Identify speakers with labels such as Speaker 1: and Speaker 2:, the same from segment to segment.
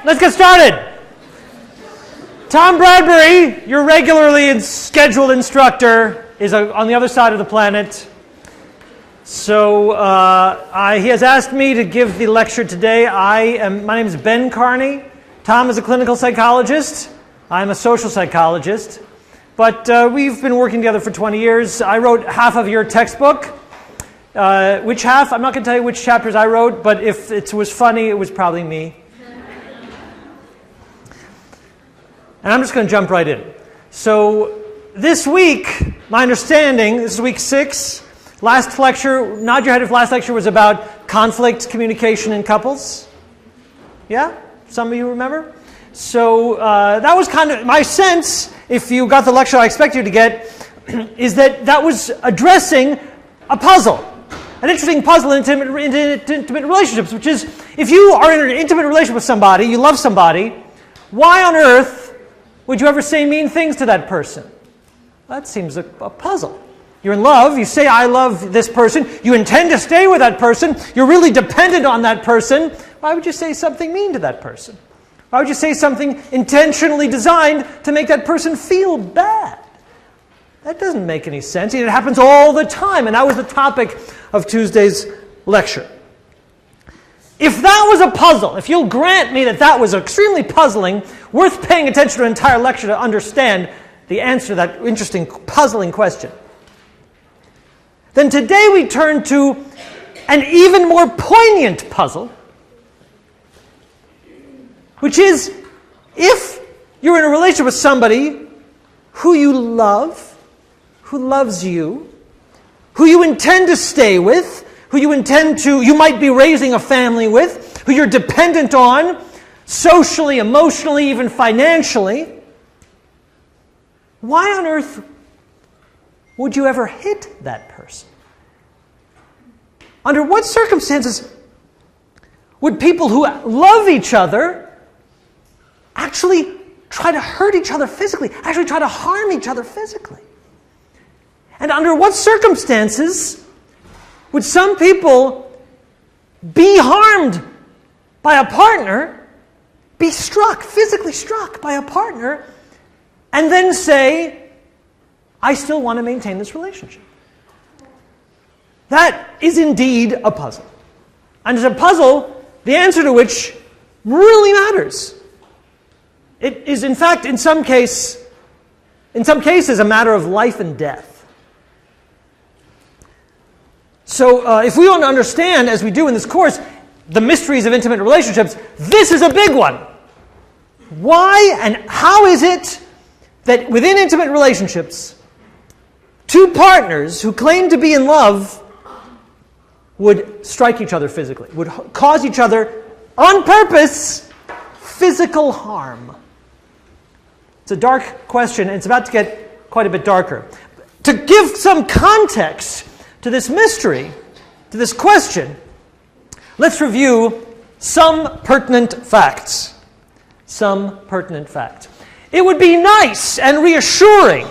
Speaker 1: let's get started. Tom Bradbury, your regularly scheduled instructor, is on the other side of the planet. So he has asked me to give the lecture today. My name is Ben Carney. Tom is a clinical psychologist. I'm a social psychologist. But we've been working together for 20 years. I wrote half of your textbook. Which half? I'm not going to tell you which chapters I wrote, but if it was funny, it was probably me. And I'm just going to jump right in. So this week, my understanding, this is week 6. Last lecture, nod your head if last lecture was about conflict communication in couples. Yeah? Some of you remember? So that was kind of my sense, if you got the lecture I expect you to get, is that was addressing a puzzle. An interesting puzzle in intimate relationships, which is, if you are in an intimate relationship with somebody, you love somebody, why on earth would you ever say mean things to that person? That seems a puzzle. You're in love, you say, I love this person, you intend to stay with that person, you're really dependent on that person. Why would you say something mean to that person? Why would you say something intentionally designed to make that person feel bad? That doesn't make any sense. It happens all the time, and that was the topic of Tuesday's lecture. If that was a puzzle, if you'll grant me that that was extremely puzzling, worth paying attention to an entire lecture to understand the answer to that interesting, puzzling question, then today we turn to an even more poignant puzzle, which is, if you're in a relationship with somebody who you love, who loves you, who you intend to stay with, who you might be raising a family with, who you're dependent on, socially, emotionally, even financially, why on earth would you ever hit that person? Under what circumstances would people who love each other actually try to hurt each other physically, actually try to harm each other physically? And under what circumstances would some people be harmed by a partner, be struck, physically struck by a partner, and then say, I still want to maintain this relationship? That is indeed a puzzle. And it's a puzzle, the answer to which really matters. It is, in fact, in some cases, a matter of life and death. So if we want to understand, as we do in this course, the mysteries of intimate relationships, this is a big one. Why and how is it that within intimate relationships, two partners who claim to be in love would strike each other physically, would cause each other, on purpose, physical harm? It's a dark question, and it's about to get quite a bit darker. To give some context to this mystery, to this question, let's review some pertinent facts. Some pertinent facts. It would be nice and reassuring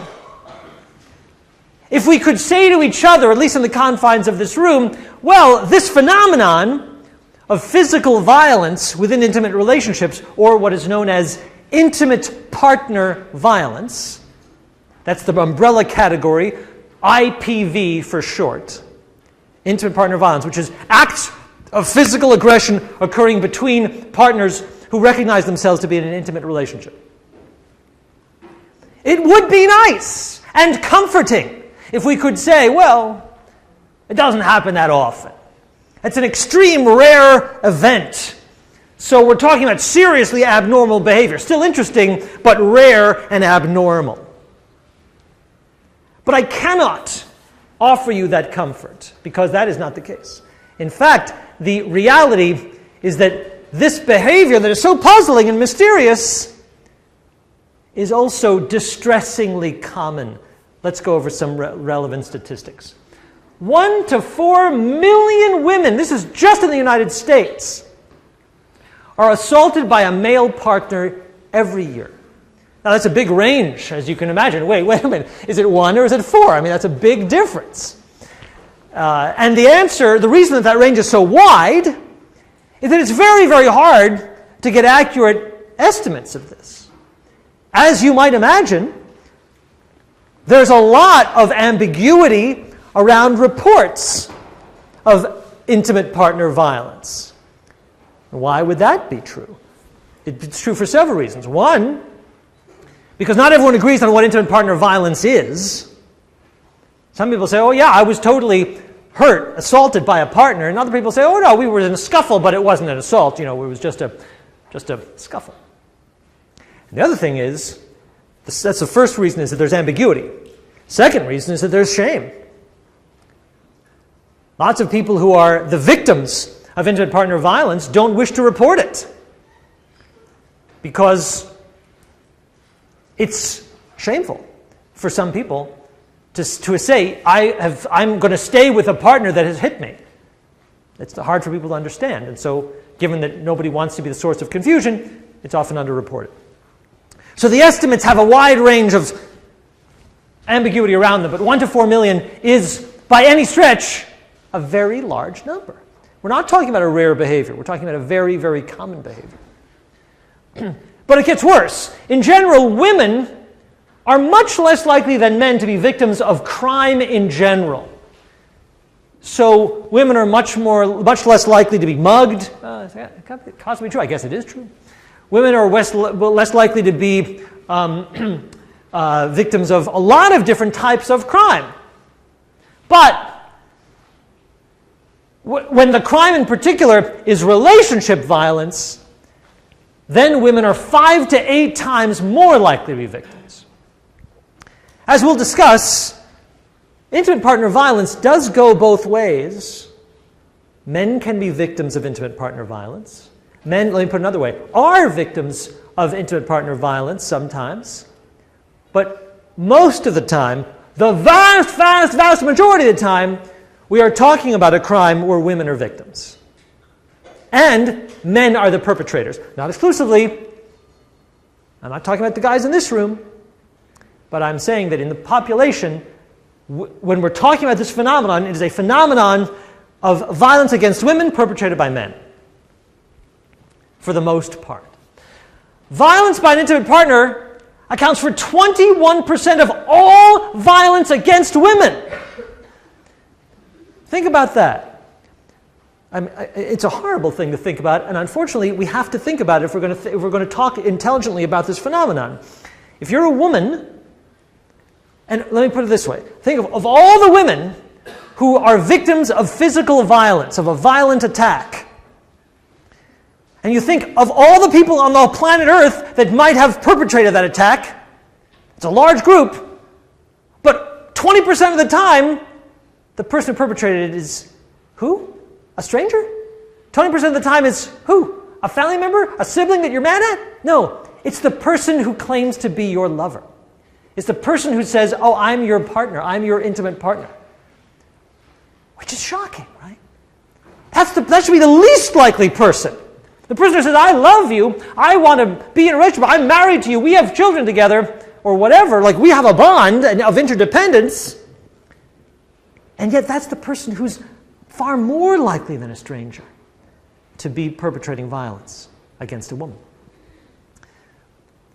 Speaker 1: if we could say to each other, at least in the confines of this room, well, this phenomenon of physical violence within intimate relationships, or what is known as intimate partner violence, that's the umbrella category, IPV for short, intimate partner violence, which is acts of physical aggression occurring between partners who recognize themselves to be in an intimate relationship. It would be nice and comforting if we could say, well, it doesn't happen that often. It's an extreme rare event. So we're talking about seriously abnormal behavior. Still interesting, but rare and abnormal. But I cannot offer you that comfort, because that is not the case. In fact, the reality is that this behavior that is so puzzling and mysterious is also distressingly common. Let's go over some relevant statistics. 1 to 4 million women, this is just in the United States, are assaulted by a male partner every year. Now, that's a big range, as you can imagine. Wait a minute. Is it 1 or is it 4? I mean, that's a big difference. And the reason that range is so wide, is that it's very, very hard to get accurate estimates of this. As you might imagine, there's a lot of ambiguity around reports of intimate partner violence. Why would that be true? It's true for several reasons. One, because not everyone agrees on what intimate partner violence is. Some people say, oh yeah, I was totally hurt, assaulted by a partner. And other people say, oh no, we were in a scuffle, but it wasn't an assault. It was just a scuffle. And the other thing is, that's the first reason, is that there's ambiguity. Second reason is that there's shame. Lots of people who are the victims of intimate partner violence don't wish to report it because it's shameful for some people to say, I'm going to stay with a partner that has hit me. It's hard for people to understand. And so, given that nobody wants to be the source of confusion, it's often underreported. So the estimates have a wide range of ambiguity around them, but 1 to 4 million is, by any stretch, a very large number. We're not talking about a rare behavior. We're talking about a very, very common behavior. But it gets worse. In general, women are much less likely than men to be victims of crime in general. So women are much less likely to be mugged. It could possibly be true. I guess it is true. Women are less likely to be victims of a lot of different types of crime. But when the crime in particular is relationship violence, then women are 5 to 8 times more likely to be victims. As we'll discuss, intimate partner violence does go both ways. Men can be victims of intimate partner violence. Men, let me put it another way, are victims of intimate partner violence sometimes. But most of the time, the vast majority of the time, we are talking about a crime where women are victims. And men are the perpetrators. Not exclusively. I'm not talking about the guys in this room. But I'm saying that in the population, when we're talking about this phenomenon, it is a phenomenon of violence against women perpetrated by men. For the most part. Violence by an intimate partner accounts for 21% of all violence against women. Think about that. It's a horrible thing to think about, and unfortunately, we have to think about it if we're going to talk intelligently about this phenomenon. If you're a woman, and let me put it this way, think of all the women who are victims of physical violence, of a violent attack, and you think of all the people on the planet Earth that might have perpetrated that attack, it's a large group, but 20% of the time, the person who perpetrated it is who? A stranger? 20% of the time is who? A family member? A sibling that you're mad at? No, it's the person who claims to be your lover. It's the person who says, oh, I'm your partner, I'm your intimate partner. Which is shocking, right? That should be the least likely person. The person who says, I love you, I want to be in a relationship, I'm married to you, we have children together, or whatever, like we have a bond of interdependence. And yet that's the person who's far more likely than a stranger to be perpetrating violence against a woman.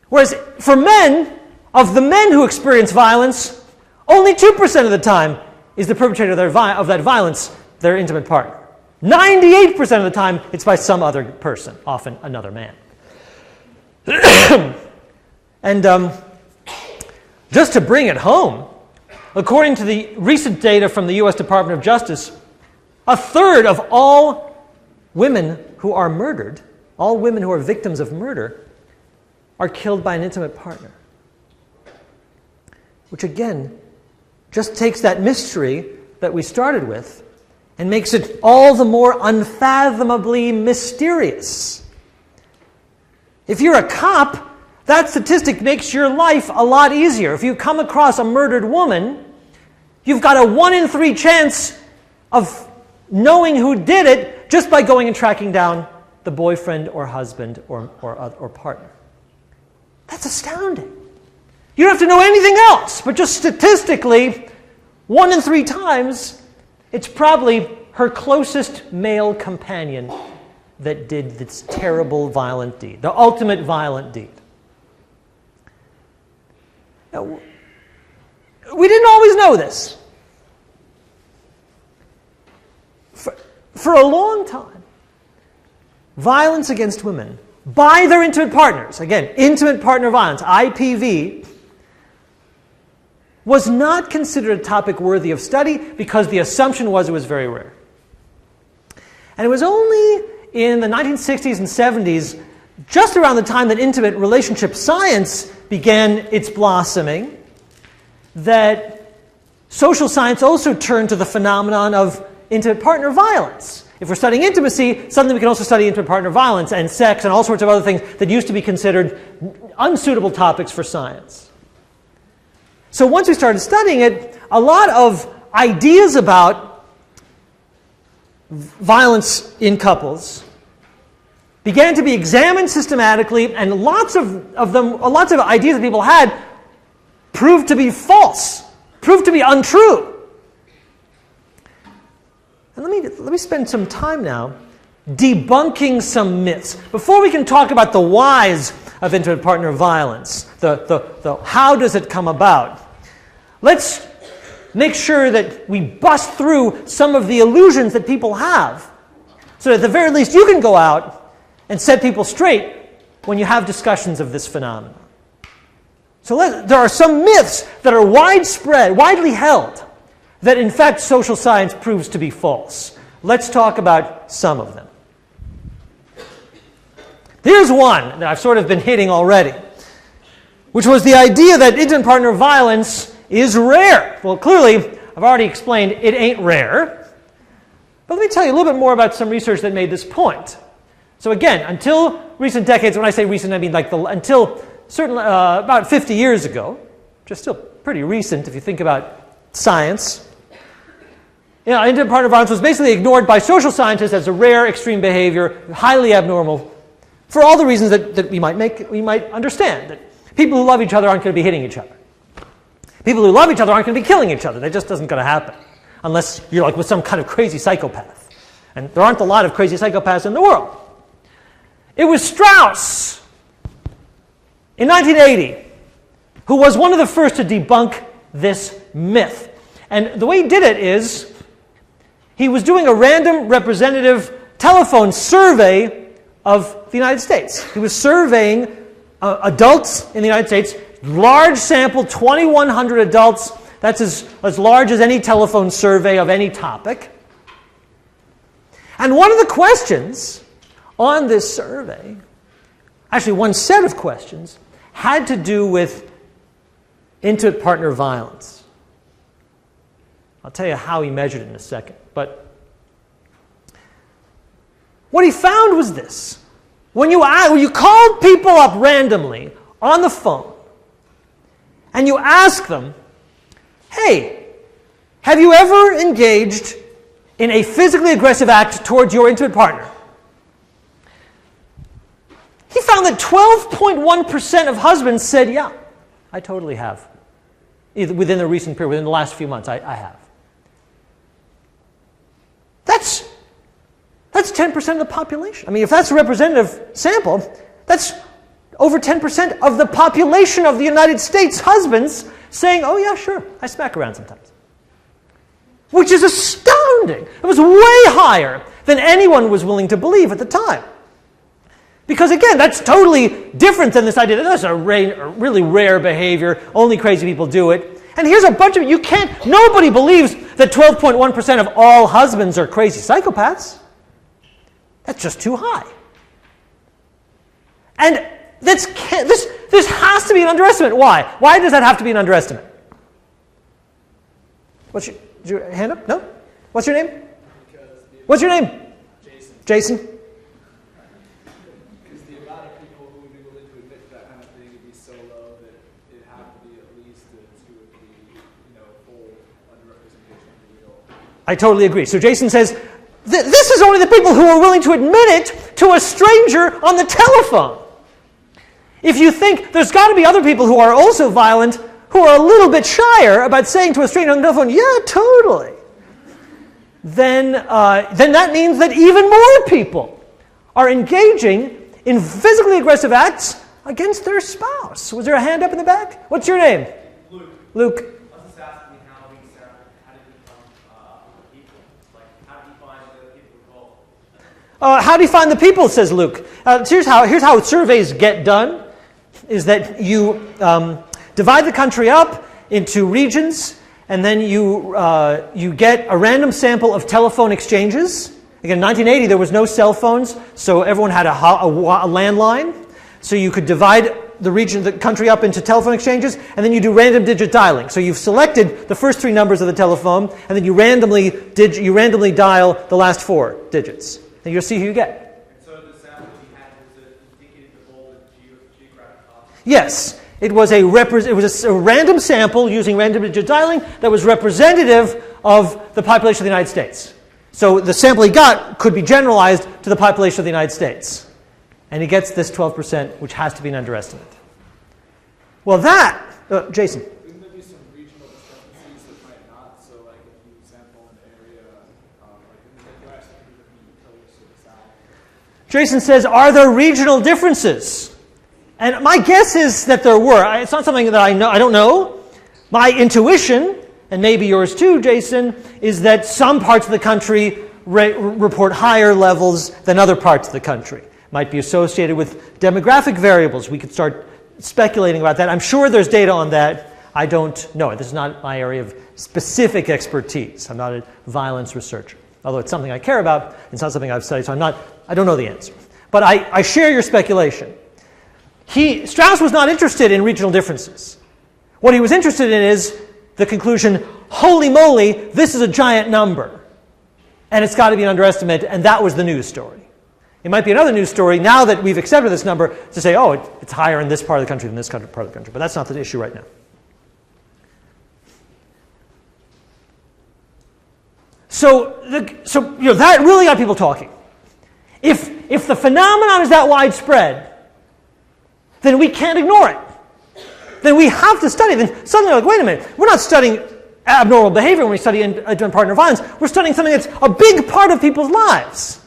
Speaker 1: Whereas for men, of the men who experience violence, only 2% of the time is the perpetrator of that violence their intimate partner. 98% of the time, it's by some other person, often another man. And just to bring it home, according to the recent data from the U.S. Department of Justice, a third of all women who are murdered, all women who are victims of murder, are killed by an intimate partner. Which again, just takes that mystery that we started with and makes it all the more unfathomably mysterious. If you're a cop, that statistic makes your life a lot easier. If you come across a murdered woman, you've got a 1 in 3 chance of knowing who did it just by going and tracking down the boyfriend or husband or partner. That's astounding. You don't have to know anything else, but just statistically, 1 in 3 times, it's probably her closest male companion that did this terrible violent deed, the ultimate violent deed. Now, we didn't always know this. For a long time, violence against women by their intimate partners, again, intimate partner violence, IPV, was not considered a topic worthy of study because the assumption was it was very rare. And it was only in the 1960s and 70s, just around the time that intimate relationship science began its blossoming, that social science also turned to the phenomenon of intimate partner violence. If we're studying intimacy, suddenly we can also study intimate partner violence and sex and all sorts of other things that used to be considered unsuitable topics for science. So once we started studying it, a lot of ideas about violence in couples began to be examined systematically, and lots of ideas that people had proved to be false, proved to be untrue. And let me spend some time now debunking some myths. Before we can talk about the whys of intimate partner violence, the how does it come about, let's make sure that we bust through some of the illusions that people have, so that at the very least you can go out and set people straight when you have discussions of this phenomenon. So there are some myths that are widely held, that in fact social science proves to be false. Let's talk about some of them. Here's one that I've sort of been hitting already, which was the idea that intimate partner violence is rare. Well, clearly, I've already explained it ain't rare. But let me tell you a little bit more about some research that made this point. So again, until recent decades, when I say recent, I mean until certainly about 50 years ago, which is still pretty recent if you think about science, intimate partner violence was basically ignored by social scientists as a rare, extreme behavior, highly abnormal, for all the reasons that we might understand. That people who love each other aren't going to be hitting each other. People who love each other aren't going to be killing each other. That just isn't going to happen, unless you're like with some kind of crazy psychopath. And there aren't a lot of crazy psychopaths in the world. It was Straus, in 1980, who was one of the first to debunk this myth. And the way he did it is, he was doing a random representative telephone survey of the United States. He was surveying adults in the United States, large sample, 2,100 adults. That's as large as any telephone survey of any topic. And one of the questions on this survey, actually one set of questions, had to do with intimate partner violence. I'll tell you how he measured it in a second. But what he found was this. When you called people up randomly on the phone and you ask them, hey, have you ever engaged in a physically aggressive act towards your intimate partner? He found that 12.1% of husbands said, yeah, I totally have. Either within the recent period, within the last few months, I have. That's 10% of the population. I mean, if that's a representative sample, that's over 10% of the population of the United States husbands saying, oh yeah, sure, I smack around sometimes. Which is astounding. It was way higher than anyone was willing to believe at the time. Because again, that's totally different than this idea that that's a really rare behavior, only crazy people do it. And here's a bunch of nobody believes that 12.1% of all husbands are crazy psychopaths. That's just too high. And this has to be an underestimate. Why? Why does that have to be an underestimate? What's your hand up? No? What's your name? What's your name? Jason.
Speaker 2: Because the amount of people who would be willing to admit that kind of thing would be so low that it'd have to be at least a 2 or 3, full underrepresentation of the real.
Speaker 1: I totally agree. So Jason says, this is only the people who are willing to admit it to a stranger on the telephone. If you think there's got to be other people who are also violent, who are a little bit shyer about saying to a stranger on the telephone, yeah, totally, then that means that even more people are engaging in physically aggressive acts against their spouse. Was there a hand up in the back? What's your name?
Speaker 3: Luke.
Speaker 1: Luke.
Speaker 3: I was just asking me how we how did we become people? Like, how do you find the people involved?
Speaker 1: How do you find the people, says Luke. Here's how surveys get done, is that you divide the country up into regions, and then you get a random sample of telephone exchanges. Again, in 1980, there was no cell phones, so everyone had a landline. So you could divide the country up into telephone exchanges, and then you do random digit dialing. So you've selected the first 3 numbers of the telephone, and then you randomly dial the last 4 digits. And you'll see who you get.
Speaker 3: And so the sample you had was indicative of all the geographic costs?
Speaker 1: Yes. It was a random sample using random digit dialing that was representative of the population of the United States. So the sample he got could be generalized to the population of the United States. And he gets this 12%, which has to be an underestimate. Well, Jason.
Speaker 2: Wouldn't there be some regional discrepancies that might not? So, like, if you sample an area, like in the Midwest, it would be totally to the south.
Speaker 1: Jason says, are there regional differences? And my guess is that there were. It's not something that I don't know. My intuition, and maybe yours too, Jason, is that some parts of the country report higher levels than other parts of the country. Might be associated with demographic variables. We could start speculating about that. I'm sure there's data on that. I don't know it. This is not my area of specific expertise. I'm not a violence researcher. Although it's something I care about, it's not something I've studied, so I don't know the answer. But I share your speculation. Straus was not interested in regional differences. What he was interested in is the conclusion, holy moly, this is a giant number. And it's got to be an underestimate, and that was the news story. It might be another news story now that we've accepted this number to say, oh, it's higher in this part of the country than this part of the country. But that's not the issue right now. So that really got people talking. If the phenomenon is that widespread, then we can't ignore it. Then we have to study it. Then suddenly we're like, wait a minute, we're not studying abnormal behavior when we study partner violence. We're studying something that's a big part of people's lives.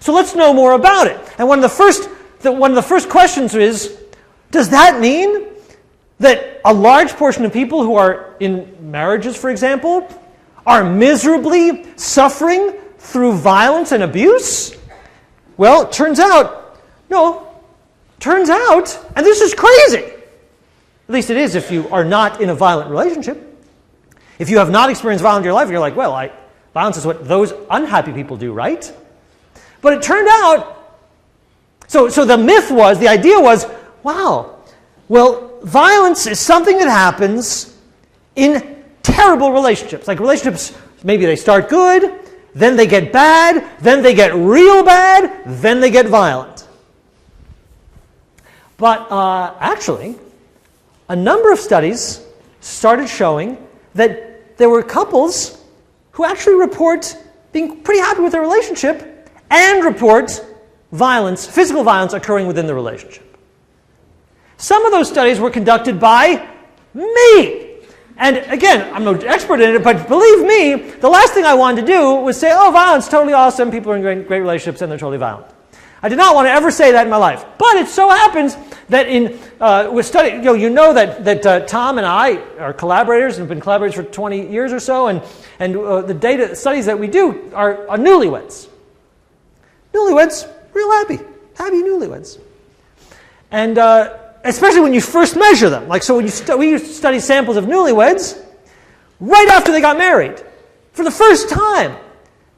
Speaker 1: So let's know more about it. And one of the first questions is, does that mean that a large portion of people who are in marriages, for example, are miserably suffering through violence and abuse? Well, it turns out, and this is crazy. At least it is if you are not in a violent relationship. If you have not experienced violence in your life, you're like, well, violence is what those unhappy people do, right? But it turned out, so the idea was, wow, well, violence is something that happens in terrible relationships. Like relationships, maybe they start good, then they get bad, then they get real bad, then they get violent. But actually, a number of studies started showing that there were couples who actually report being pretty happy with their relationship and report violence, physical violence occurring within the relationship. Some of those studies were conducted by me. And again, I'm no expert in it, but believe me, the last thing I wanted to do was say, oh, violence, totally awesome, people are in great relationships and they're totally violent. I did not want to ever say that in my life. But it so happens that with study, that Tom and I are collaborators and have been collaborators for 20 years or so, and the data studies that we do are newlyweds. Newlyweds, real happy newlyweds. And especially when you first measure them. Like, so when we used to study samples of newlyweds, right after they got married, for the first time,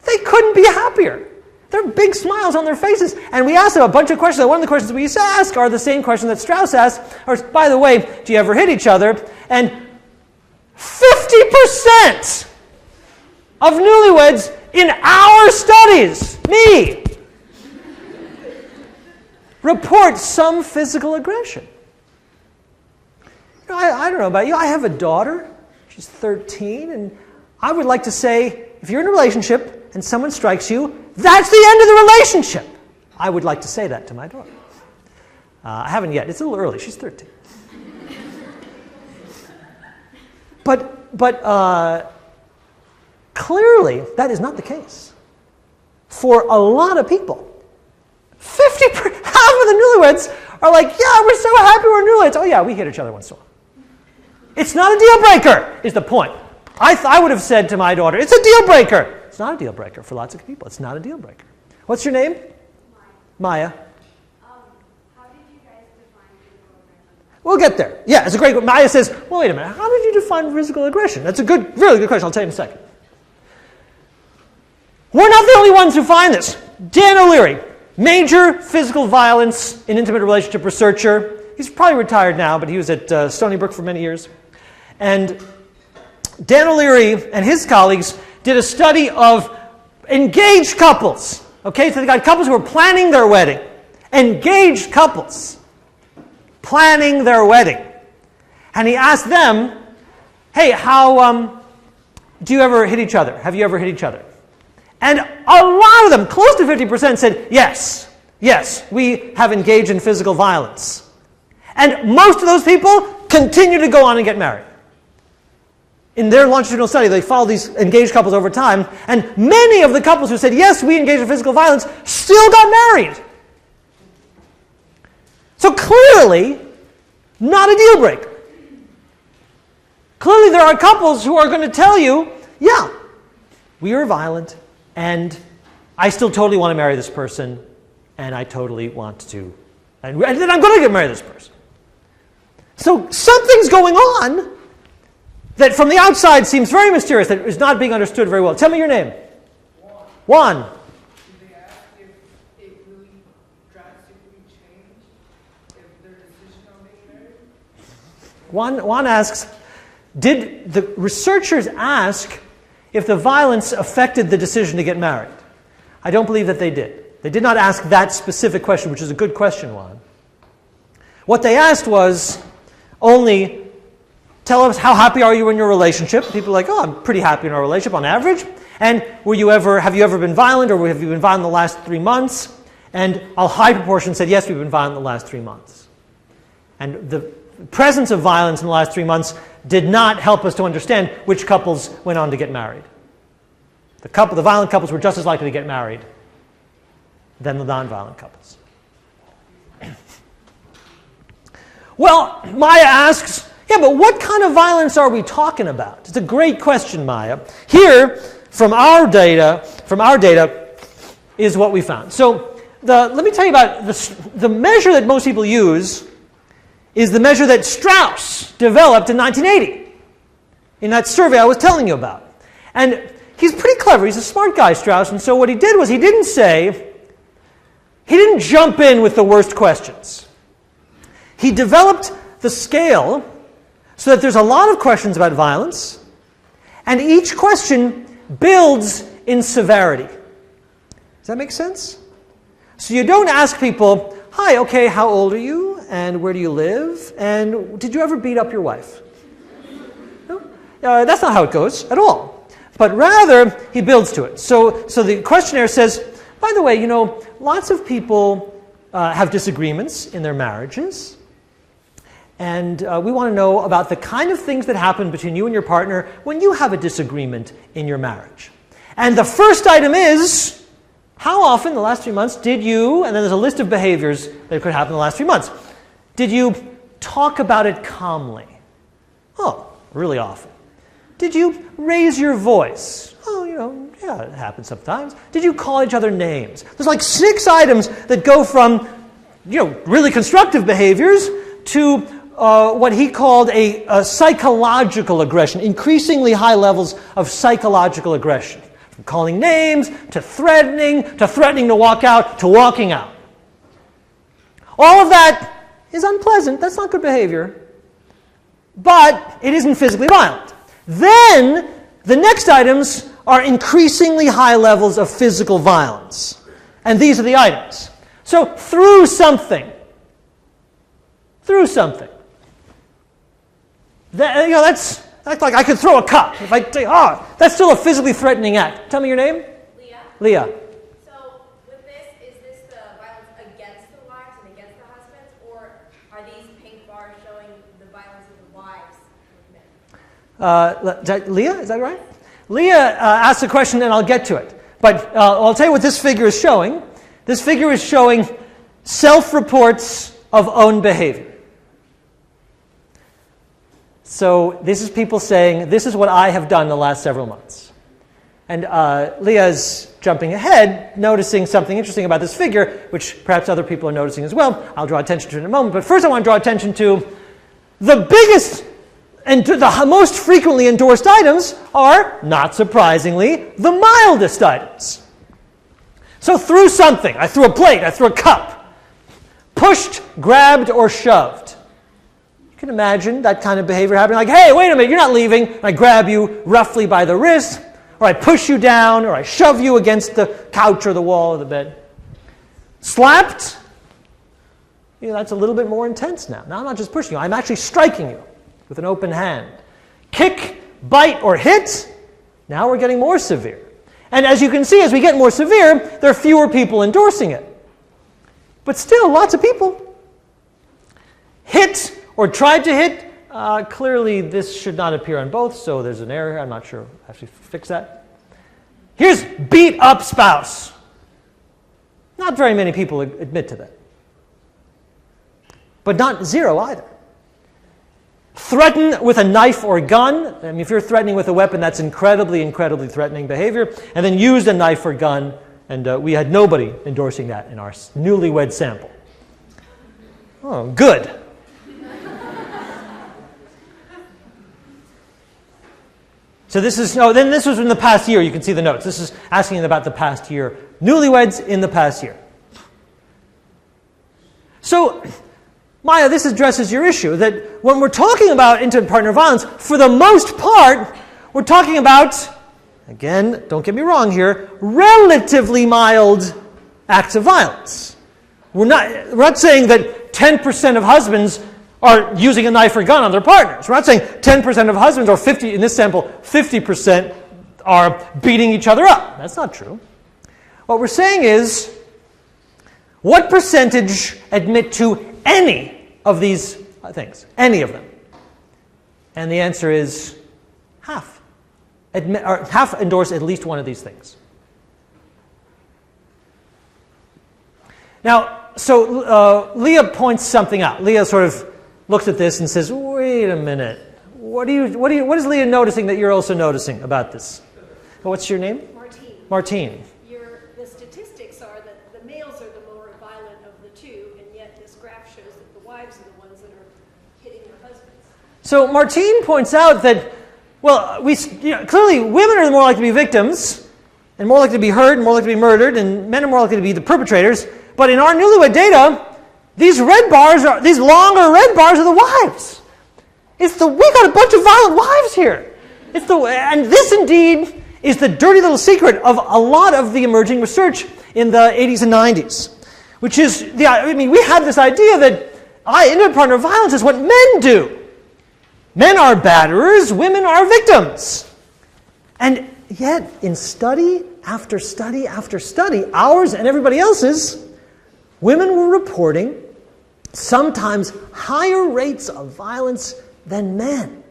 Speaker 1: they couldn't be happier. There are big smiles on their faces. And we asked them a bunch of questions. And one of the questions we used to ask are the same question that Straus asked, or, by the way, do you ever hit each other? And 50% of newlyweds in our studies, me, report some physical aggression. I don't know about you. I have a daughter. She's 13. And I would like to say, if you're in a relationship and someone strikes you, that's the end of the relationship. I would like to say that to my daughter. I haven't yet. It's a little early. She's 13. But clearly, that is not the case. For a lot of people, Half of the newlyweds are like, yeah, we're so happy we're newlyweds. Oh yeah, we hit each other once in a while. It's not a deal breaker, is the point. I would have said to my daughter, it's a deal breaker. It's not a deal breaker for lots of people. It's not a deal breaker. What's your name? Maya.
Speaker 4: How did you guys define physical aggression?
Speaker 1: We'll get there. Yeah, it's a great. Maya says, well, wait a minute. How did you define physical aggression? That's a good, really good question. I'll tell you in a second. We're not the only ones who find this. Dan O'Leary, major physical violence in intimate relationship researcher. He's probably retired now, but he was at Stony Brook for many years. And Dan O'Leary and his colleagues did a study of engaged couples. Okay, so they got couples who were planning their wedding. Engaged couples planning their wedding. And he asked them, hey, how do you ever hit each other? Have you ever hit each other? And a lot of them, close to 50%, said, yes, we have engaged in physical violence. And most of those people continue to go on and get married. In their longitudinal study, they followed these engaged couples over time, and many of the couples who said, yes, we engaged in physical violence, still got married. So clearly, not a deal breaker. Clearly, there are couples who are going to tell you, yeah, we are violent, and I still totally want to marry this person, and I totally want to, and then I'm going to get married to this person. So something's going on that from the outside seems very mysterious, that is not being understood very well. Tell me your name. Juan.
Speaker 5: Did they ask if it really drastically changed if their decision on being married?
Speaker 1: Juan asks, did the researchers ask if the violence affected the decision to get married? I don't believe that they did. They did not ask that specific question, which is a good question, Juan. What they asked was only, tell us how happy are you in your relationship. People are like, oh, I'm pretty happy in our relationship on average. And have you ever been violent, or have you been violent in the last 3 months? And a high proportion said, yes, we've been violent in the last 3 months. And the presence of violence in the last 3 months did not help us to understand which couples went on to get married. The violent couples were just as likely to get married than the non-violent couples. Well, Maya asks, yeah, but what kind of violence are we talking about? It's a great question, Maya. Here, from our data is what we found. So let me tell you about the measure that most people use is the measure that Straus developed in 1980 in that survey I was telling you about. And he's pretty clever. He's a smart guy, Straus. And so what he did was he didn't jump in with the worst questions. He developed the scale so that there's a lot of questions about violence, and each question builds in severity. Does that make sense? So you don't ask people, hi, okay, how old are you? And where do you live? And did you ever beat up your wife? No? That's not how it goes at all. But rather, he builds to it. So the questionnaire says, by the way, lots of people have disagreements in their marriages. And we want to know about the kind of things that happen between you and your partner when you have a disagreement in your marriage. And the first item is, how often in the last 3 months did you, and then there's a list of behaviors that could happen in the last 3 months, did you talk about it calmly? Oh, really often. Did you raise your voice? Oh, yeah, it happens sometimes. Did you call each other names? There's like 6 items that go from, really constructive behaviors to what he called a psychological aggression, increasingly high levels of psychological aggression. From calling names, to threatening to walk out, to walking out. All of that is unpleasant. That's not good behavior. But it isn't physically violent. Then, the next items are increasingly high levels of physical violence. And these are the items. So, through something. That's like I could throw a cup. If I say, that's still a physically threatening act. Tell me your name? Leah.
Speaker 4: So with this, is this the violence against the wives and against the husbands, or are these pink bars showing the violence of the wives with men?
Speaker 1: Leah, is that right? Leah asked a question, and I'll get to it. But I'll tell you what this figure is showing. This figure is showing self-reports of own behavior. So this is people saying, this is what I have done the last several months. And Leah's jumping ahead, noticing something interesting about this figure, which perhaps other people are noticing as well. I'll draw attention to it in a moment. But first I want to draw attention to the biggest and the most frequently endorsed items are, not surprisingly, the mildest items. So threw something. I threw a plate. I threw a cup. Pushed, grabbed, or shoved. You can imagine that kind of behavior happening. Like, hey, wait a minute, you're not leaving. And I grab you roughly by the wrist. Or I push you down. Or I shove you against the couch or the wall of the bed. Slapped. You know, that's a little bit more intense now. Now I'm not just pushing you. I'm actually striking you with an open hand. Kick, bite, or hit. Now we're getting more severe. And as you can see, as we get more severe, there are fewer people endorsing it. But still, lots of people. Hit or tried to hit. Clearly, this should not appear on both, so there's an error here. I'm not sure. I have to fix that. Here's beat up spouse. Not very many people admit to that. But not zero either. Threaten with a knife or gun. I mean, if you're threatening with a weapon, that's incredibly, incredibly threatening behavior. And then used a knife or gun, and we had nobody endorsing that in our newlywed sample. Oh, good. So this is, then this was in the past year. You can see the notes. This is asking about the past year. Newlyweds in the past year. So, Maya, this addresses your issue, that when we're talking about intimate partner violence, for the most part, we're talking about, again, don't get me wrong here, relatively mild acts of violence. We're not saying that 10% of husbands are using a knife or gun on their partners. We're not saying 10% of husbands, or 50, in this sample, 50% are beating each other up. That's not true. What we're saying is, what percentage admit to any of these things? Any of them? And the answer is half. Half endorse at least one of these things. Now, so Leah points something out. Leah sort of looks at this and says, wait a minute. What is Leah noticing that you're also noticing about this? What's your name?
Speaker 6: Martine.
Speaker 1: Martine.
Speaker 6: The statistics are that the males are the more violent of the two, and yet this graph shows that the wives are the ones that are hitting their husbands.
Speaker 1: So Martine points out that, well, clearly women are more likely to be victims, and more likely to be hurt, and more likely to be murdered, and men are more likely to be the perpetrators. But in our newlywed data, these longer red bars are the wives. We got a bunch of violent wives here. And this indeed is the dirty little secret of a lot of the emerging research in the 80s and 90s, which is, we had this idea that intimate partner violence is what men do. Men are batterers, women are victims. And yet, in study after study after study, ours and everybody else's, women were reporting sometimes higher rates of violence than men.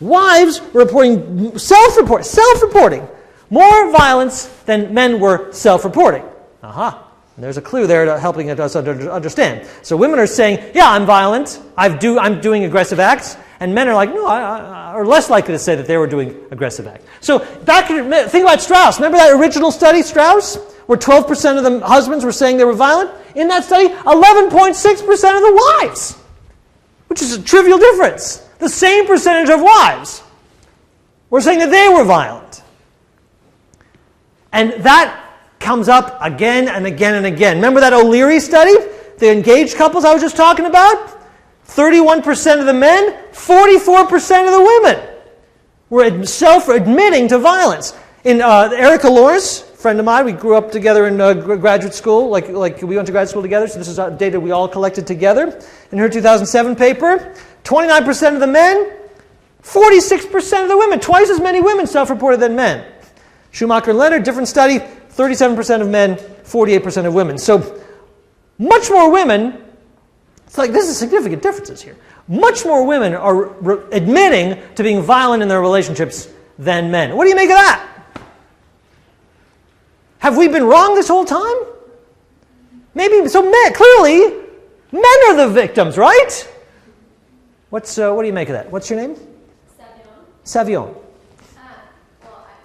Speaker 1: Wives were reporting self-reporting more violence than men were self-reporting. Aha. And there's a clue there to helping us understand. So women are saying, yeah, I'm violent, I'm doing aggressive acts, and men are like, no, are less likely to say that they were doing aggressive acts. So think about Straus. Remember that original study, Straus, where 12% of the husbands were saying they were violent? In that study, 11.6% of the wives, which is a trivial difference. The same percentage of wives were saying that they were violent. And that comes up again and again and again. Remember that O'Leary study? The engaged couples I was just talking about? 31% of the men, 44% of the women were self-admitting to violence. In Erica Lawrence, friend of mine, we grew up together in graduate school, like we went to graduate school together, so this is data we all collected together. In her 2007 paper, 29% of the men, 46% of the women, twice as many women self-reported than men. Schumacher and Leonard, different study, 37% of men, 48% of women. So much more women, it's like this is significant differences here. Much more women are admitting to being violent in their relationships than men. What do you make of that? Have we been wrong this whole time? Maybe, so men, clearly, men are the victims, right? What do you make of that? What's your name? Savion.
Speaker 4: Well, I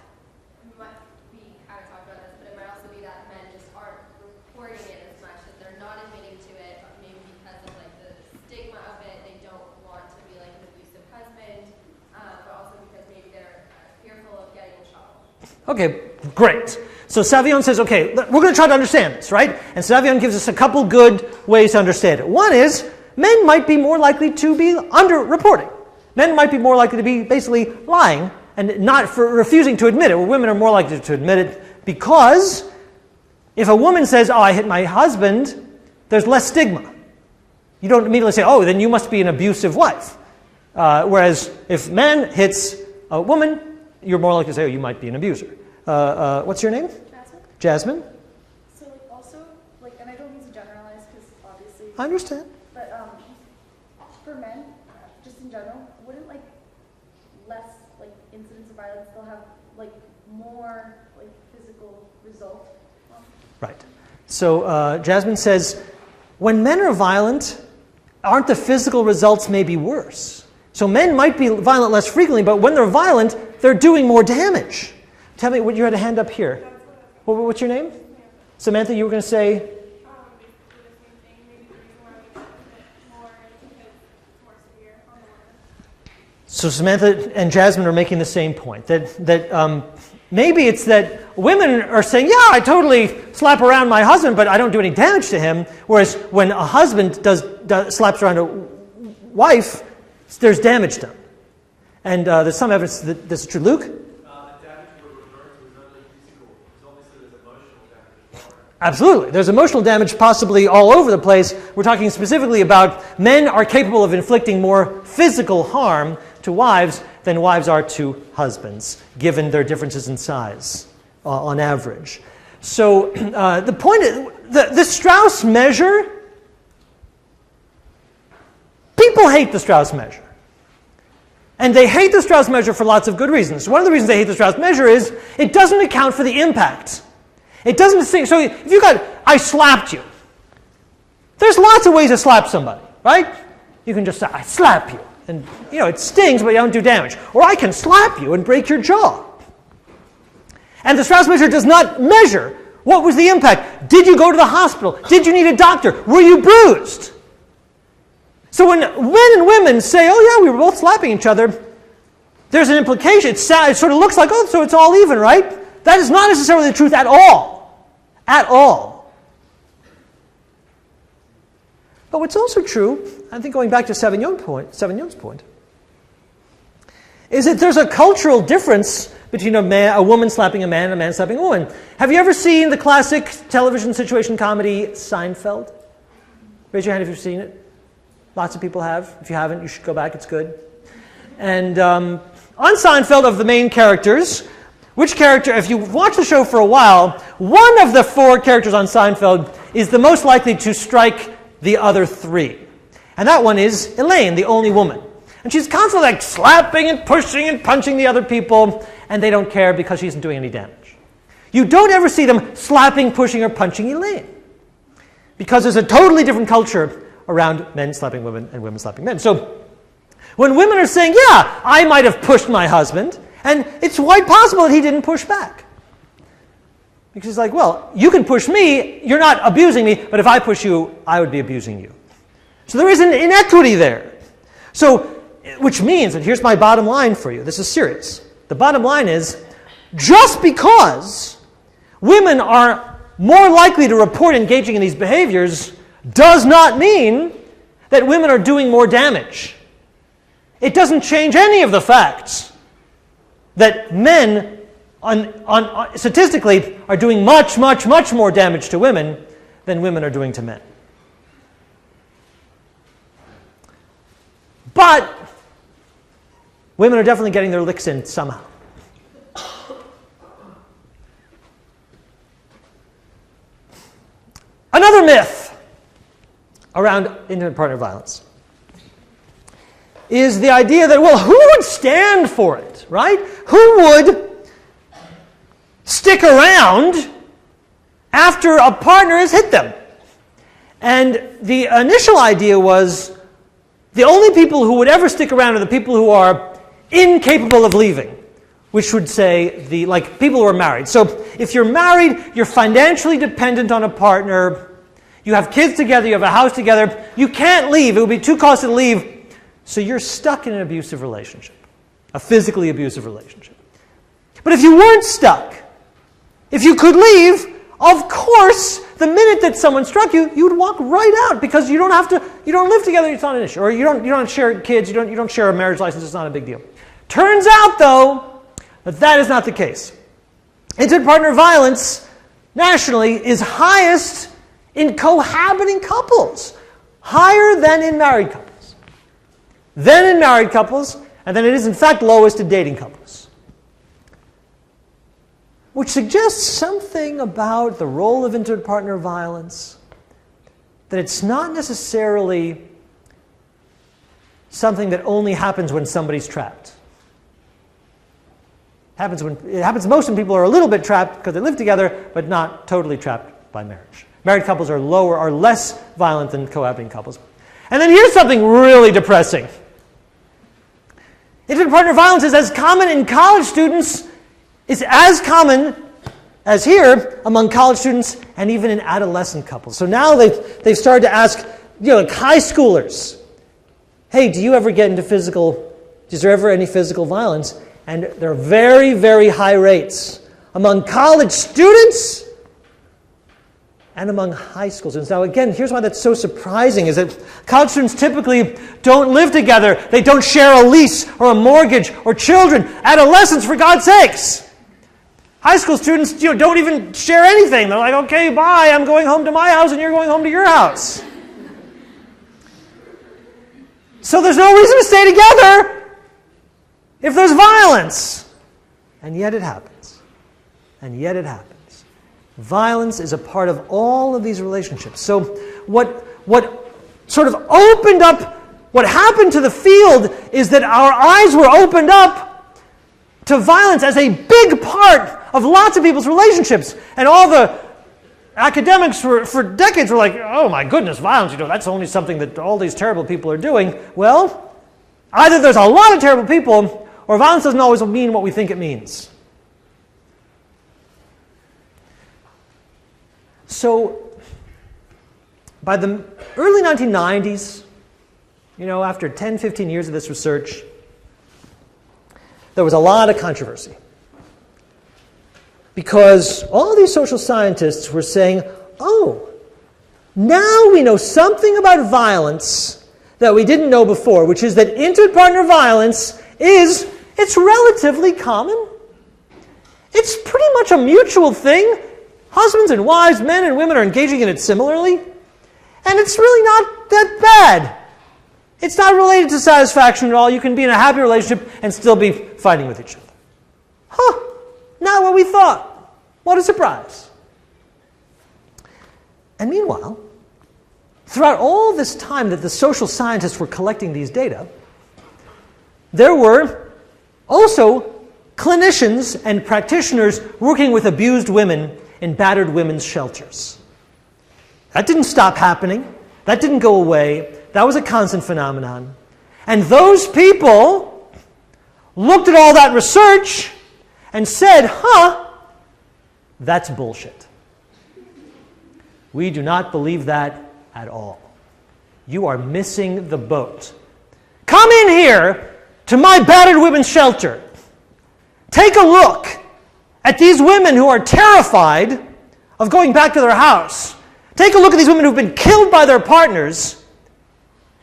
Speaker 4: might be kind of talking about this, but it might also be that men just aren't reporting it as much, that they're not admitting to it, maybe because of like the stigma of it. They don't want to be like an abusive husband, but also because maybe they're fearful of getting in trouble.
Speaker 1: Okay, great. So Savion says, okay, we're going to try to understand this, right? And Savion gives us a couple good ways to understand it. One is, men might be more likely to be underreporting. Men might be more likely to be basically lying and not for refusing to admit it, where women are more likely to admit it, because if a woman says, oh, I hit my husband, there's less stigma. You don't immediately say, oh, then you must be an abusive wife. Whereas if man hits a woman, you're more likely to say, oh, you might be an abuser. What's your name?
Speaker 7: Jasmine.
Speaker 1: Jasmine?
Speaker 7: So also, and I don't mean to generalize because obviously,
Speaker 1: I understand.
Speaker 7: but for men, just in general, wouldn't less incidents of violence, they'll have more physical results?
Speaker 1: Right. So Jasmine says, when men are violent, aren't the physical results maybe worse? So men might be violent less frequently, but when they're violent, they're doing more damage. Tell me, you had a hand up here. What's your name? Samantha, you were going to say? So Samantha and Jasmine are making the same point, that maybe it's that women are saying, yeah, I totally slap around my husband, but I don't do any damage to him, whereas when a husband slaps around a wife, there's damage done. And there's some evidence that this is true. Luke?
Speaker 3: The damage we're referring to is not only physical, it's obviously there's emotional damage as well.
Speaker 1: Absolutely. There's emotional damage possibly all over the place. We're talking specifically about men are capable of inflicting more physical harm to wives than wives are to husbands, given their differences in size on average. So the point is, the Straus measure, people hate the Straus measure. And they hate the Straus measure for lots of good reasons. One of the reasons they hate the Straus measure is it doesn't account for the impact. It doesn't think, so if you got, I slapped you. There's lots of ways to slap somebody, right? You can just say, I slap you. And, it stings, but you don't do damage. Or I can slap you and break your jaw. And the Straus measure does not measure what was the impact. Did you go to the hospital? Did you need a doctor? Were you bruised? So when men and women say, oh yeah, we were both slapping each other, there's an implication. It sort of looks like, oh, so it's all even, right? That is not necessarily the truth at all. At all. But what's also true, I think going back to Savignon's point, is that there's a cultural difference between a woman slapping a man and a man slapping a woman. Have you ever seen the classic television situation comedy Seinfeld? Raise your hand if you've seen it. Lots of people have. If you haven't, you should go back. It's good. And on Seinfeld, of the main characters, which character, if you've watched the show for a while, one of the four characters on Seinfeld is the most likely to strike the other three. And that one is Elaine, the only woman. And she's constantly slapping and pushing and punching the other people, and they don't care because she isn't doing any damage. You don't ever see them slapping, pushing, or punching Elaine, because there's a totally different culture around men slapping women and women slapping men. So when women are saying, yeah, I might have pushed my husband, and it's quite possible that he didn't push back. Because it's like, well, you can push me, you're not abusing me, but if I push you, I would be abusing you. So there is an inequity there. So, which means, and here's my bottom line for you, this is serious. The bottom line is, just because women are more likely to report engaging in these behaviors does not mean that women are doing more damage. It doesn't change any of the facts that men, statistically, are doing much, much, much more damage to women than women are doing to men. But women are definitely getting their licks in somehow. Another myth around intimate partner violence is the idea that, well, who would stand for it, right? Who would stick around after a partner has hit them? And the initial idea was the only people who would ever stick around are the people who are incapable of leaving, which would say like people who are married. So if you're married, you're financially dependent on a partner, you have kids together, you have a house together, you can't leave, it would be too costly to leave, so you're stuck in an abusive relationship, a physically abusive relationship. But if you weren't stuck, if you could leave, of course, the minute that someone struck you, you would walk right out because you don't live together, it's not an issue. Or you don't share kids, you don't share a marriage license, it's not a big deal. Turns out, though, that is not the case. Intimate partner violence, nationally, is highest in cohabiting couples. Higher than in married couples. Then in married couples, and then it is, in fact, lowest in dating couples. Which suggests something about the role of intimate partner violence, that it's not necessarily something that only happens when somebody's trapped. It happens most when people are a little bit trapped because they live together, but not totally trapped by marriage. Married couples are less violent than cohabiting couples. And then here's something really depressing. Intimate partner violence is as common in college students, is as common as here among college students and even in adolescent couples. So now they've started to ask, like high schoolers, hey, do you ever get into is there ever any physical violence? And there are very, very high rates among college students and among high school students. Now again, here's why that's so surprising, is that college students typically don't live together. They don't share a lease or a mortgage or children. Adolescents, for God's sakes. High school students don't even share anything. They're like, okay, bye, I'm going home to my house and you're going home to your house. So there's no reason to stay together if there's violence. And yet it happens. And yet it happens. Violence is a part of all of these relationships. So what sort of opened up, what happened to the field is that our eyes were opened up to violence as a big part of lots of people's relationships. And all the academics for decades were like, oh my goodness, violence, that's only something that all these terrible people are doing. Well, either there's a lot of terrible people, or violence doesn't always mean what we think it means. So, by the early 1990s, after 10, 15 years of this research, there was a lot of controversy. Because all these social scientists were saying, oh, now we know something about violence that we didn't know before, which is that intimate partner violence it's relatively common. It's pretty much a mutual thing. Husbands and wives, men and women are engaging in it similarly. And it's really not that bad. It's not related to satisfaction at all. You can be in a happy relationship and still be fighting with each other. Not what we thought. What a surprise. And meanwhile, throughout all this time that the social scientists were collecting these data, there were also clinicians and practitioners working with abused women in battered women's shelters. That didn't stop happening. That didn't go away. That was a constant phenomenon. And those people looked at all that research and said, that's bullshit. We do not believe that at all. You are missing the boat. Come in here to my battered women's shelter. Take a look at these women who are terrified of going back to their house. Take a look at these women who've been killed by their partners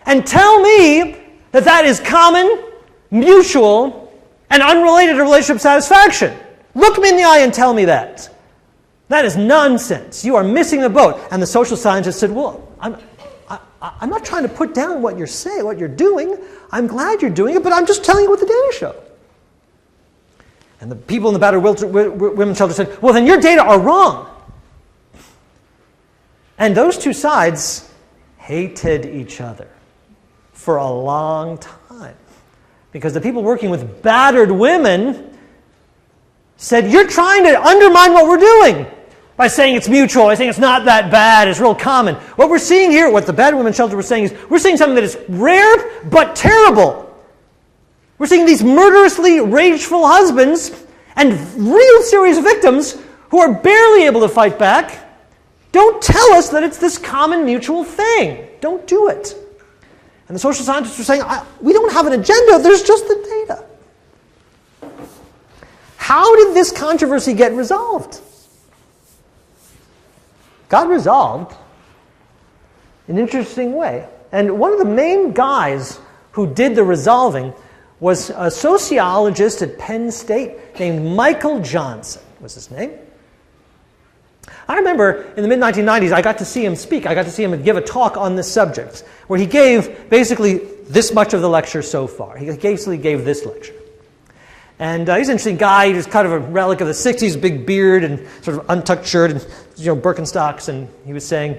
Speaker 1: and tell me that that is common, mutual, and unrelated to relationship satisfaction. Look me in the eye and tell me that. That is nonsense. You are missing the boat. And the social scientists said, well, I'm not trying to put down what you're saying, what you're doing. I'm glad you're doing it, but I'm just telling you what the data show. And the people in the battered women's shelter said, well, then your data are wrong. And those two sides hated each other for a long time. Because the people working with battered women said, you're trying to undermine what we're doing. by saying it's mutual, by saying it's not that bad, it's real common. What we're seeing here, what the Battered Women's Shelter was saying is, we're seeing something that is rare but terrible. We're seeing these murderously rageful husbands and real serious victims who are barely able to fight back. Don't tell us that it's this common mutual thing. Don't do it. And the social scientists are saying, we don't have an agenda, there's just the data. How did this controversy get resolved? Got resolved in an interesting way. And one of the main guys who did the resolving was a sociologist at Penn State named Michael Johnson, was his name. I remember in the mid-1990s, I got to see him speak. I got to see him give a talk on this subject, where he gave basically this much of the lecture so far. He basically gave this lecture. And he's an interesting guy. He's kind of a relic of the 60s, big beard and sort of untucked shirt and Birkenstocks. And he was saying,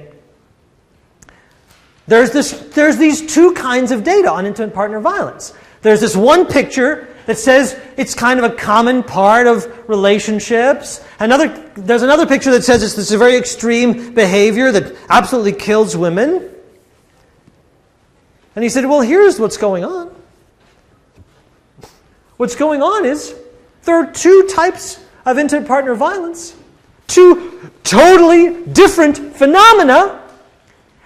Speaker 1: there's these two kinds of data on intimate partner violence. There's this one picture that says it's kind of a common part of relationships. There's another picture that says it's this very extreme behavior that absolutely kills women. And he said, well, here's what's going on. What's going on is there are two types of intimate partner violence, two totally different phenomena,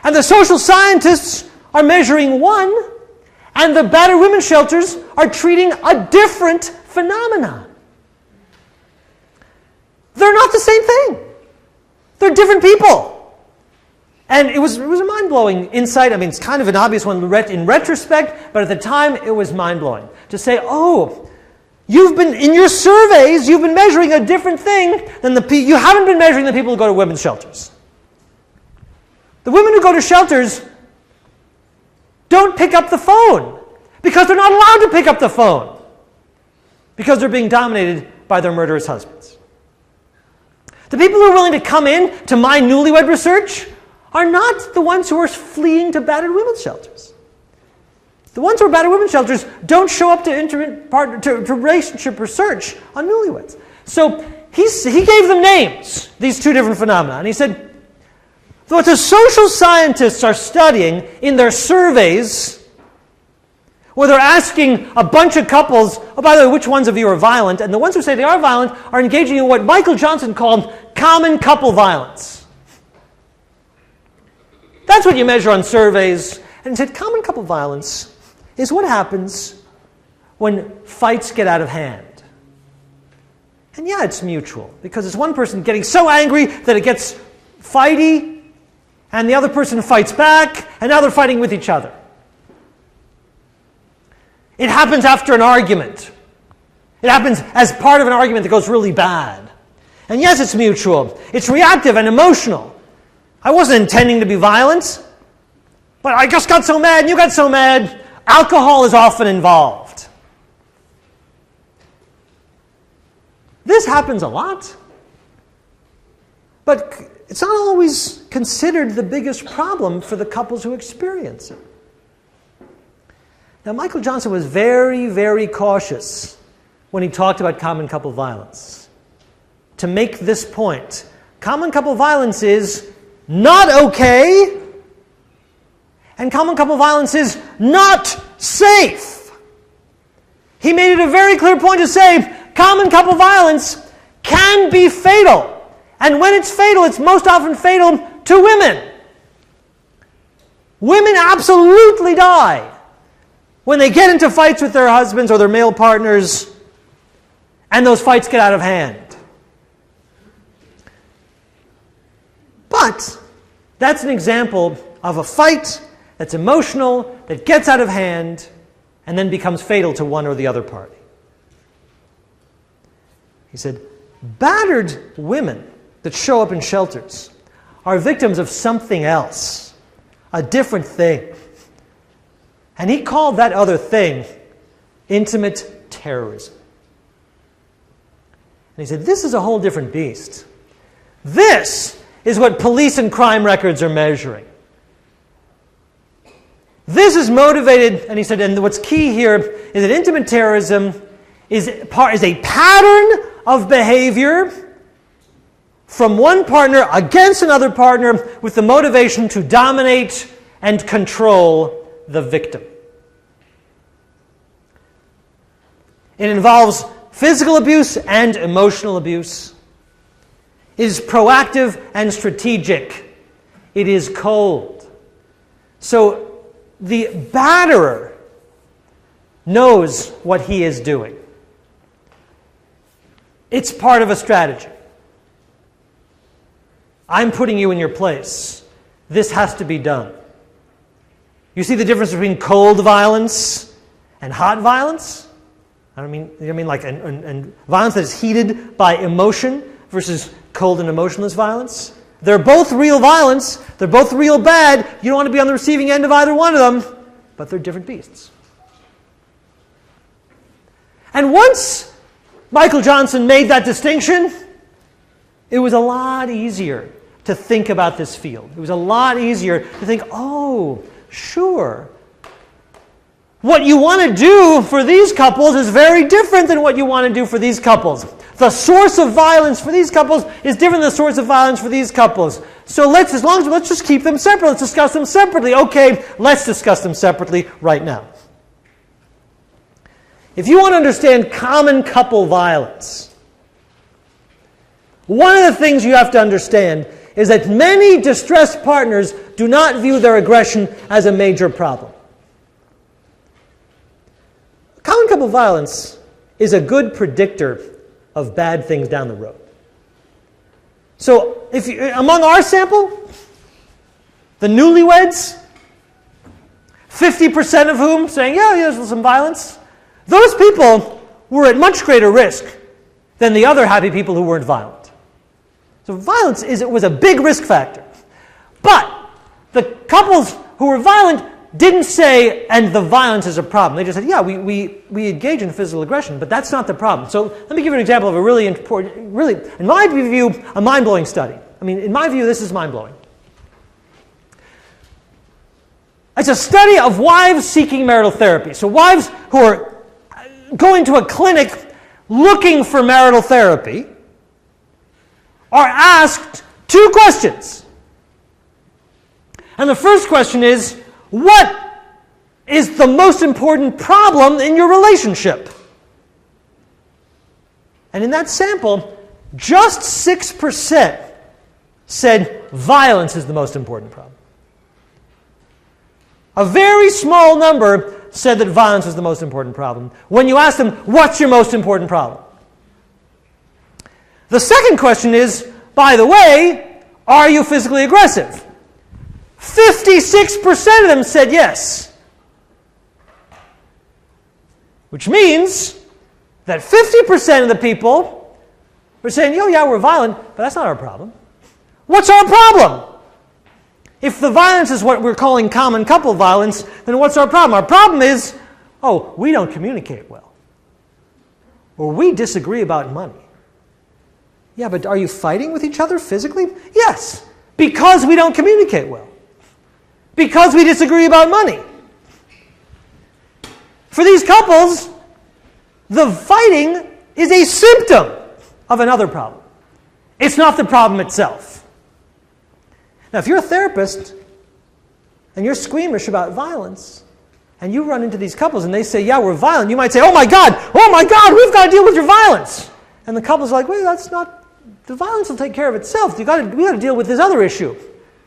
Speaker 1: and the social scientists are measuring one, and the battered women's shelters are treating a different phenomena. They're not the same thing. They're different people. And it was a mind-blowing insight. I mean, it's kind of an obvious one in retrospect, but at the time it was mind-blowing. To say, oh, in your surveys, you've been measuring a different thing than you haven't been measuring the people who go to women's shelters. The women who go to shelters don't pick up the phone because they're not allowed to pick up the phone because they're being dominated by their murderous husbands. The people who are willing to come in to my newlywed research are not the ones who are fleeing to battered women's shelters. The ones who are battered women's shelters don't show up to relationship research on newlyweds. So he gave them names, these two different phenomena, and he said, what the social scientists are studying in their surveys, where they're asking a bunch of couples, oh, by the way, which ones of you are violent? And the ones who say they are violent are engaging in what Michael Johnson called common couple violence. That's what you measure on surveys. And he said common couple violence is what happens when fights get out of hand. And yeah, it's mutual, because it's one person getting so angry that it gets fighty, and the other person fights back, and now they're fighting with each other. It happens after an argument. It happens as part of an argument that goes really bad. And yes, it's mutual. It's reactive and emotional. I wasn't intending to be violent, but I just got so mad, and you got so mad. Alcohol is often involved. This happens a lot. But it's not always considered the biggest problem for the couples who experience it. Now, Michael Johnson was very, very cautious when he talked about common couple violence. To make this point, common couple violence is not okay, and common couple violence is not safe. He made it a very clear point to say common couple violence can be fatal. And when it's fatal, it's most often fatal to women. Women absolutely die when they get into fights with their husbands or their male partners, and those fights get out of hand. But that's an example of a fight that's emotional, that gets out of hand, and then becomes fatal to one or the other party. He said, battered women that show up in shelters are victims of something else, a different thing. And he called that other thing intimate terrorism. And he said, this is a whole different beast. This is what police and crime records are measuring. This is motivated, and he said, and what's key here is that intimate terrorism is a pattern of behavior from one partner against another partner with the motivation to dominate and control the victim. It involves physical abuse and emotional abuse. It is proactive and strategic. It is cold. So the batterer knows what he is doing. It's part of a strategy. I'm putting you in your place. This has to be done. You see the difference between cold violence and hot violence? I mean like and violence that is heated by emotion versus cold and emotionless violence. They're both real violence. They're both real bad. You don't want to be on the receiving end of either one of them, but they're different beasts. And once Michael Johnson made that distinction, it was a lot easier to think about this field. It was a lot easier to think, oh, sure. What you want to do for these couples is very different than what you want to do for these couples. The source of violence for these couples is different than the source of violence for these couples. So let's just keep them separate. Let's discuss them separately. Okay, let's discuss them separately right now. If you want to understand common couple violence, one of the things you have to understand is that many distressed partners do not view their aggression as a major problem. Common couple violence is a good predictor of bad things down the road. So, among our sample, the newlyweds, 50% of whom saying, yeah, there's some violence, those people were at much greater risk than the other happy people who weren't violent. So violence was a big risk factor. But the couples who were violent didn't say, and the violence is a problem. They just said, yeah, we engage in physical aggression, but that's not the problem. So let me give you an example of a really important, really, in my view, a mind-blowing study. I mean, in my view, this is mind-blowing. It's a study of wives seeking marital therapy. So wives who are going to a clinic looking for marital therapy are asked two questions. And the first question is, what is the most important problem in your relationship? And in that sample, just 6% said violence is the most important problem. A very small number said that violence was the most important problem. When you ask them, what's your most important problem? The second question is, by the way, are you physically aggressive? 56% of them said yes. Which means that 50% of the people were saying, oh yeah, we're violent, but that's not our problem. What's our problem? If the violence is what we're calling common couple violence, then what's our problem? Our problem is, oh, we don't communicate well. Or we disagree about money. Yeah, but are you fighting with each other physically? Yes, because we don't communicate well. Because we disagree about money. For these couples, the fighting is a symptom of another problem. It's not the problem itself. Now, if you're a therapist and you're squeamish about violence, and you run into these couples and they say, yeah, we're violent, you might say, oh my God, we've got to deal with your violence. And the couple's like, wait, that's not, the violence will take care of itself. We got to deal with this other issue.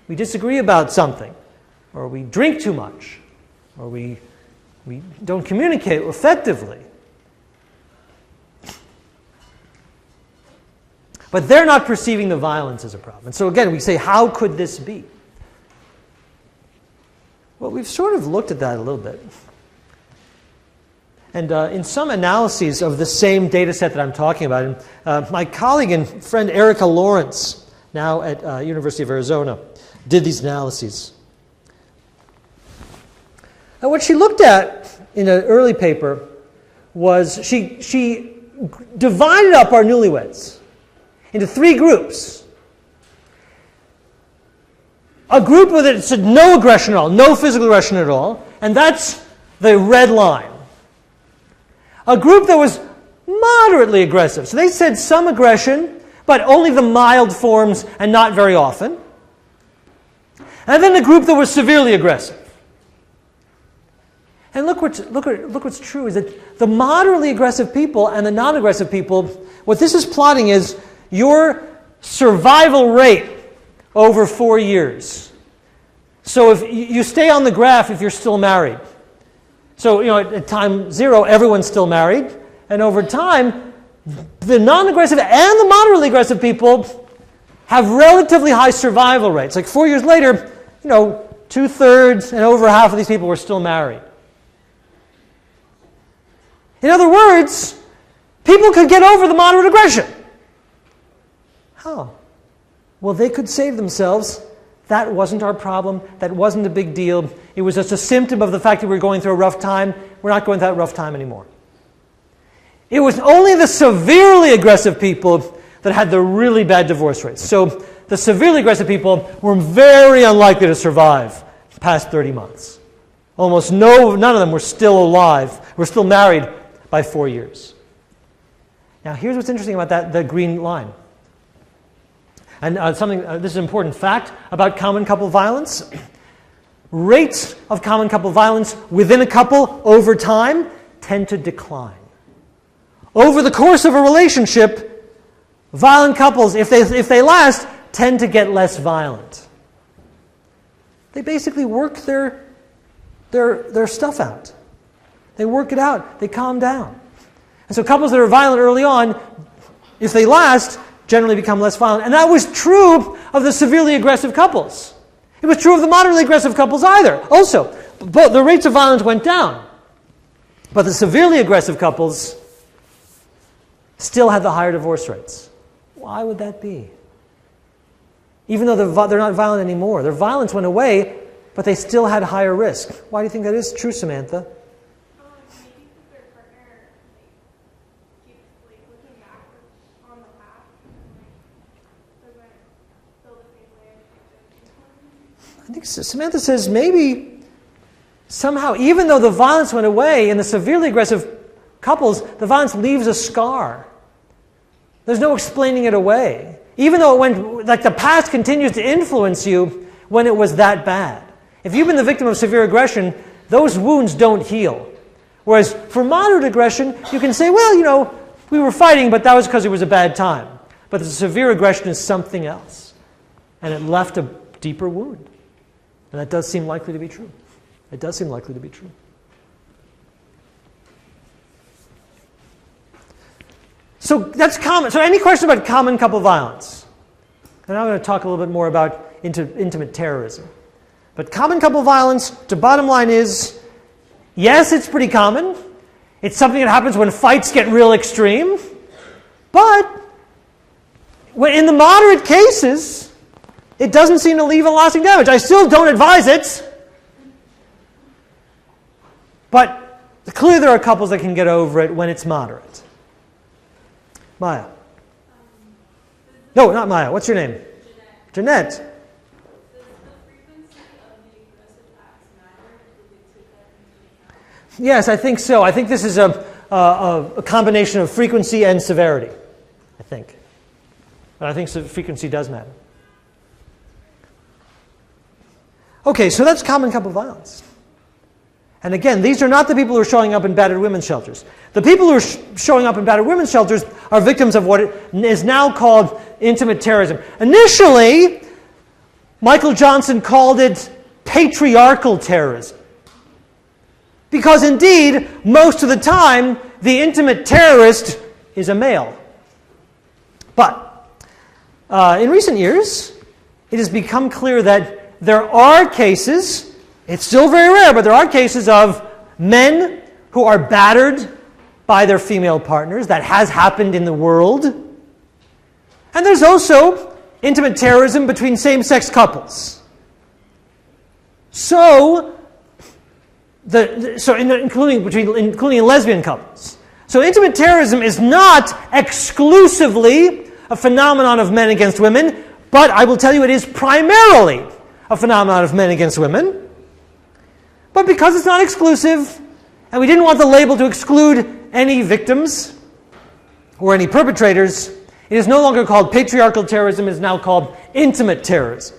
Speaker 1: We disagree about something, or we drink too much, or we don't communicate effectively. But they're not perceiving the violence as a problem. And so again, we say, how could this be? Well, we've sort of looked at that a little bit. And in some analyses of the same data set that I'm talking about, my colleague and friend Erica Lawrence, now at University of Arizona, did these analyses. And what she looked at in an early paper was she divided up our newlyweds into three groups. A group that said no aggression at all, no physical aggression at all, and that's the red line. A group that was moderately aggressive. So they said some aggression, but only the mild forms and not very often. And then the group that was severely aggressive. And look what's true is that the moderately aggressive people and the non-aggressive people, what this is plotting is your survival rate over 4 years. So if you stay on the graph if you're still married. So, at time 0, everyone's still married. And over time, the non-aggressive and the moderately aggressive people have relatively high survival rates. Like 4 years later, 2/3 and over half of these people were still married. In other words, people could get over the moderate aggression. How? Well, they could save themselves. That wasn't our problem. That wasn't a big deal. It was just a symptom of the fact that we were going through a rough time. We're not going through that rough time anymore. It was only the severely aggressive people that had the really bad divorce rates. So the severely aggressive people were very unlikely to survive past 30 months. Almost none of them were still alive, were still married by 4 years. Now here's what's interesting about the green line. And this is an important fact about common couple violence. Rates of common couple violence within a couple over time tend to decline. Over the course of a relationship, violent couples, if they last, tend to get less violent. They basically work their stuff out. They work it out. They calm down. And so couples that are violent early on, if they last, generally become less violent. And that was true of the severely aggressive couples. It was true of the moderately aggressive couples also. But the rates of violence went down. But the severely aggressive couples still had the higher divorce rates. Why would that be? Even though they're not violent anymore. Their violence went away, but they still had higher risk. Why do you think that is true, Samantha?
Speaker 4: Maybe because their partner keeps looking back on the past and doesn't feel the same way.
Speaker 1: I think Samantha says maybe somehow, even though the violence went away in the severely aggressive couples, the violence leaves a scar. There's no explaining it away. Even though the past continues to influence you when it was that bad. If you've been the victim of severe aggression, those wounds don't heal. Whereas for moderate aggression, you can say, well, we were fighting, but that was because it was a bad time. But the severe aggression is something else. And it left a deeper wound. And that does seem likely to be true. It does seem likely to be true. So that's common. So any question about common couple violence? And I'm going to talk a little bit more about intimate terrorism. But common couple violence, the bottom line is, yes, it's pretty common. It's something that happens when fights get real extreme. But in the moderate cases, it doesn't seem to leave a lasting damage. I still don't advise it. But clearly there are couples that can get over it when it's moderate. Maya. No, not Maya. What's your name? Jeanette.
Speaker 8: Does the frequency of the aggressive acts matter? Do we take that into account?
Speaker 1: Yes, I think so. I think this is a combination of frequency and severity. I think. But I think frequency does matter. Okay, so that's common couple violence. And again, these are not the people who are showing up in battered women's shelters. The people who are showing up in battered women's shelters are victims of what is now called intimate terrorism. Initially, Michael Johnson called it patriarchal terrorism. Because indeed, most of the time, the intimate terrorist is a male. But in recent years, it has become clear that there are cases, it's still very rare, but there are cases of men who are battered by their female partners. That has happened in the world. And there's also intimate terrorism between same-sex couples. Including lesbian couples. So intimate terrorism is not exclusively a phenomenon of men against women, but I will tell you it is primarily a phenomenon of men against women. But because it's not exclusive, and we didn't want the label to exclude any victims or any perpetrators, It is no longer called patriarchal terrorism, it is now called intimate terrorism.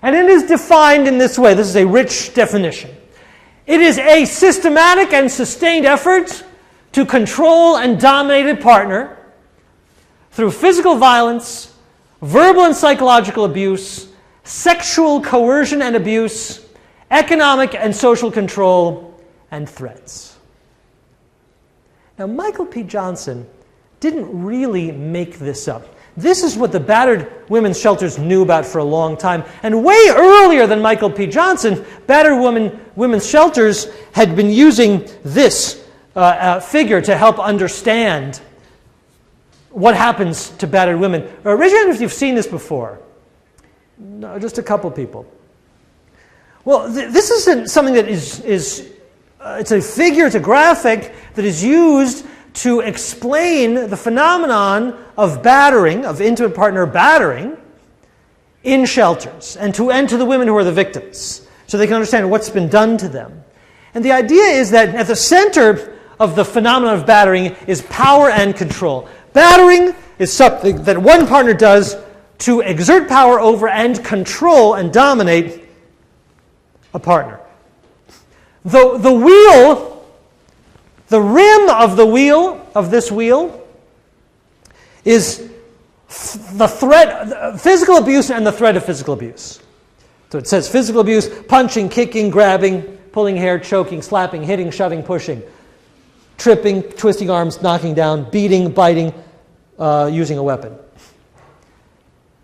Speaker 1: And it is defined in this way. This is a rich definition. It is a systematic and sustained effort to control and dominate a partner through physical violence, verbal and psychological abuse, sexual coercion and abuse, economic and social control, and threats. Now, Michael P. Johnson didn't really make this up. This is what the battered women's shelters knew about for a long time. And way earlier than Michael P. Johnson, battered women's shelters had been using this figure to help understand what happens to battered women. Raise your hand if you've seen this before. No, just a couple people. Well, this isn't something that is it's a figure, it's a graphic that is used to explain the phenomenon of battering, of intimate partner battering, in shelters, and to the women who are the victims, so they can understand what's been done to them. And the idea is that at the center of the phenomenon of battering is power and control. Battering is something that one partner does to exert power over and control and dominate a partner. The wheel, the rim of the wheel, of this wheel, is the threat, physical abuse and the threat of physical abuse. So it says physical abuse, punching, kicking, grabbing, pulling hair, choking, slapping, hitting, shoving, pushing, tripping, twisting arms, knocking down, beating, biting, using a weapon.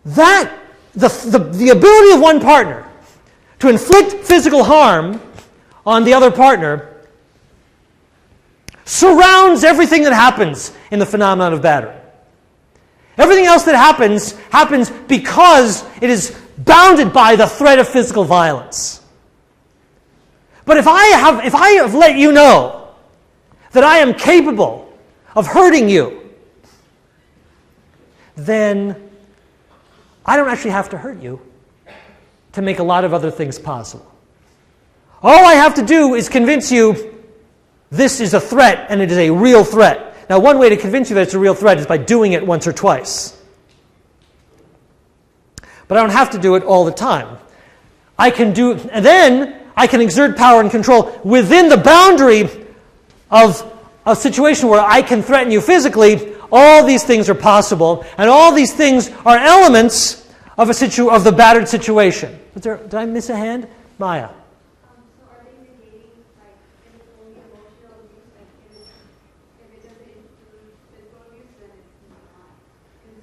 Speaker 1: That, the ability of one partner to inflict physical harm on the other partner surrounds everything that happens in the phenomenon of battering. Everything else that happens because it is bounded by the threat of physical violence. But if I have let you know that I am capable of hurting you, then I don't actually have to hurt you to make a lot of other things possible. All I have to do is convince you this is a threat and it is a real threat. Now, one way to convince you that it's a real threat is by doing it once or twice. But I don't have to do it all the time. And then I can exert power and control within the boundary of a situation where I can threaten you physically. All these things are possible, and all these things are elements of the battered situation. Did I miss a hand? Maya.
Speaker 8: So are they negating, like, if it's only emotional abuse, like, if it doesn't include physical abuse, then it's not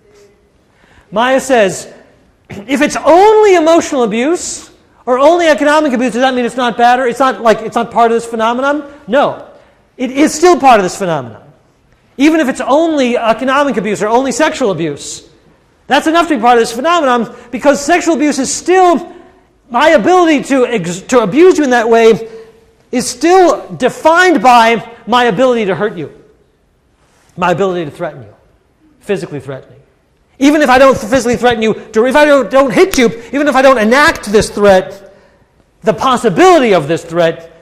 Speaker 8: considered?
Speaker 1: Maya says, if it's only emotional abuse or only economic abuse, does that mean it's not batter? It's not part of this phenomenon? No. It is still part of this phenomenon. Even if it's only economic abuse or only sexual abuse. That's enough to be part of this phenomenon, because sexual abuse is still, my ability to abuse you in that way is still defined by my ability to hurt you. My ability to threaten you. Physically threatening. Even if I don't physically threaten you, if I don't hit you, even if I don't enact this threat, the possibility of this threat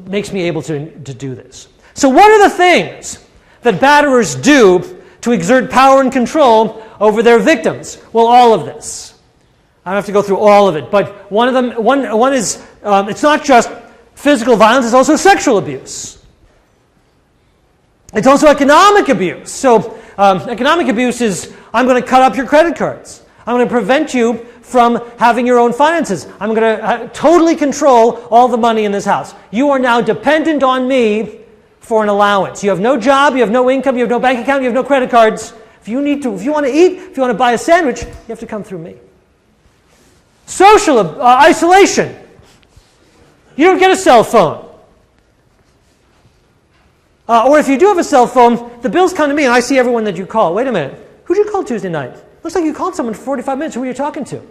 Speaker 1: makes me able to do this. So what are the things that batterers do to exert power and control over their victims? Well, all of this. I don't have to go through all of it, but one of them, one is, it's not just physical violence, it's also sexual abuse. It's also economic abuse. So economic abuse is, I'm going to cut up your credit cards. I'm going to prevent you from having your own finances. I'm going to totally control all the money in this house. You are now dependent on me for an allowance. You have no job, you have no income, you have no bank account, you have no credit cards. If you want to eat, if you want to buy a sandwich, you have to come through me. Social isolation. You don't get a cell phone. Or if you do have a cell phone, the bills come to me and I see everyone that you call. Wait a minute. Who did you call Tuesday night? Looks like you called someone for 45 minutes. Who were you talking to?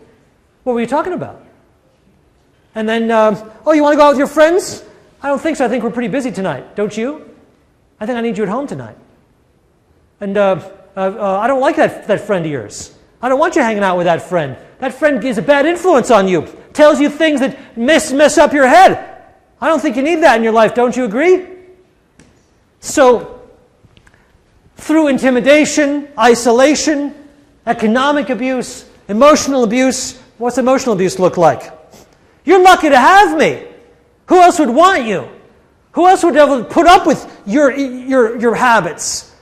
Speaker 1: What were you talking about? And then, you want to go out with your friends? I don't think so. I think we're pretty busy tonight. Don't you? I think I need you at home tonight. And I don't like that friend of yours. I don't want you hanging out with that friend. That friend is a bad influence on you. Tells you things that mess up your head. I don't think you need that in your life. Don't you agree? So, through intimidation, isolation, economic abuse, emotional abuse. What's emotional abuse look like? You're lucky to have me. Who else would want you? Who else would ever put up with your habits?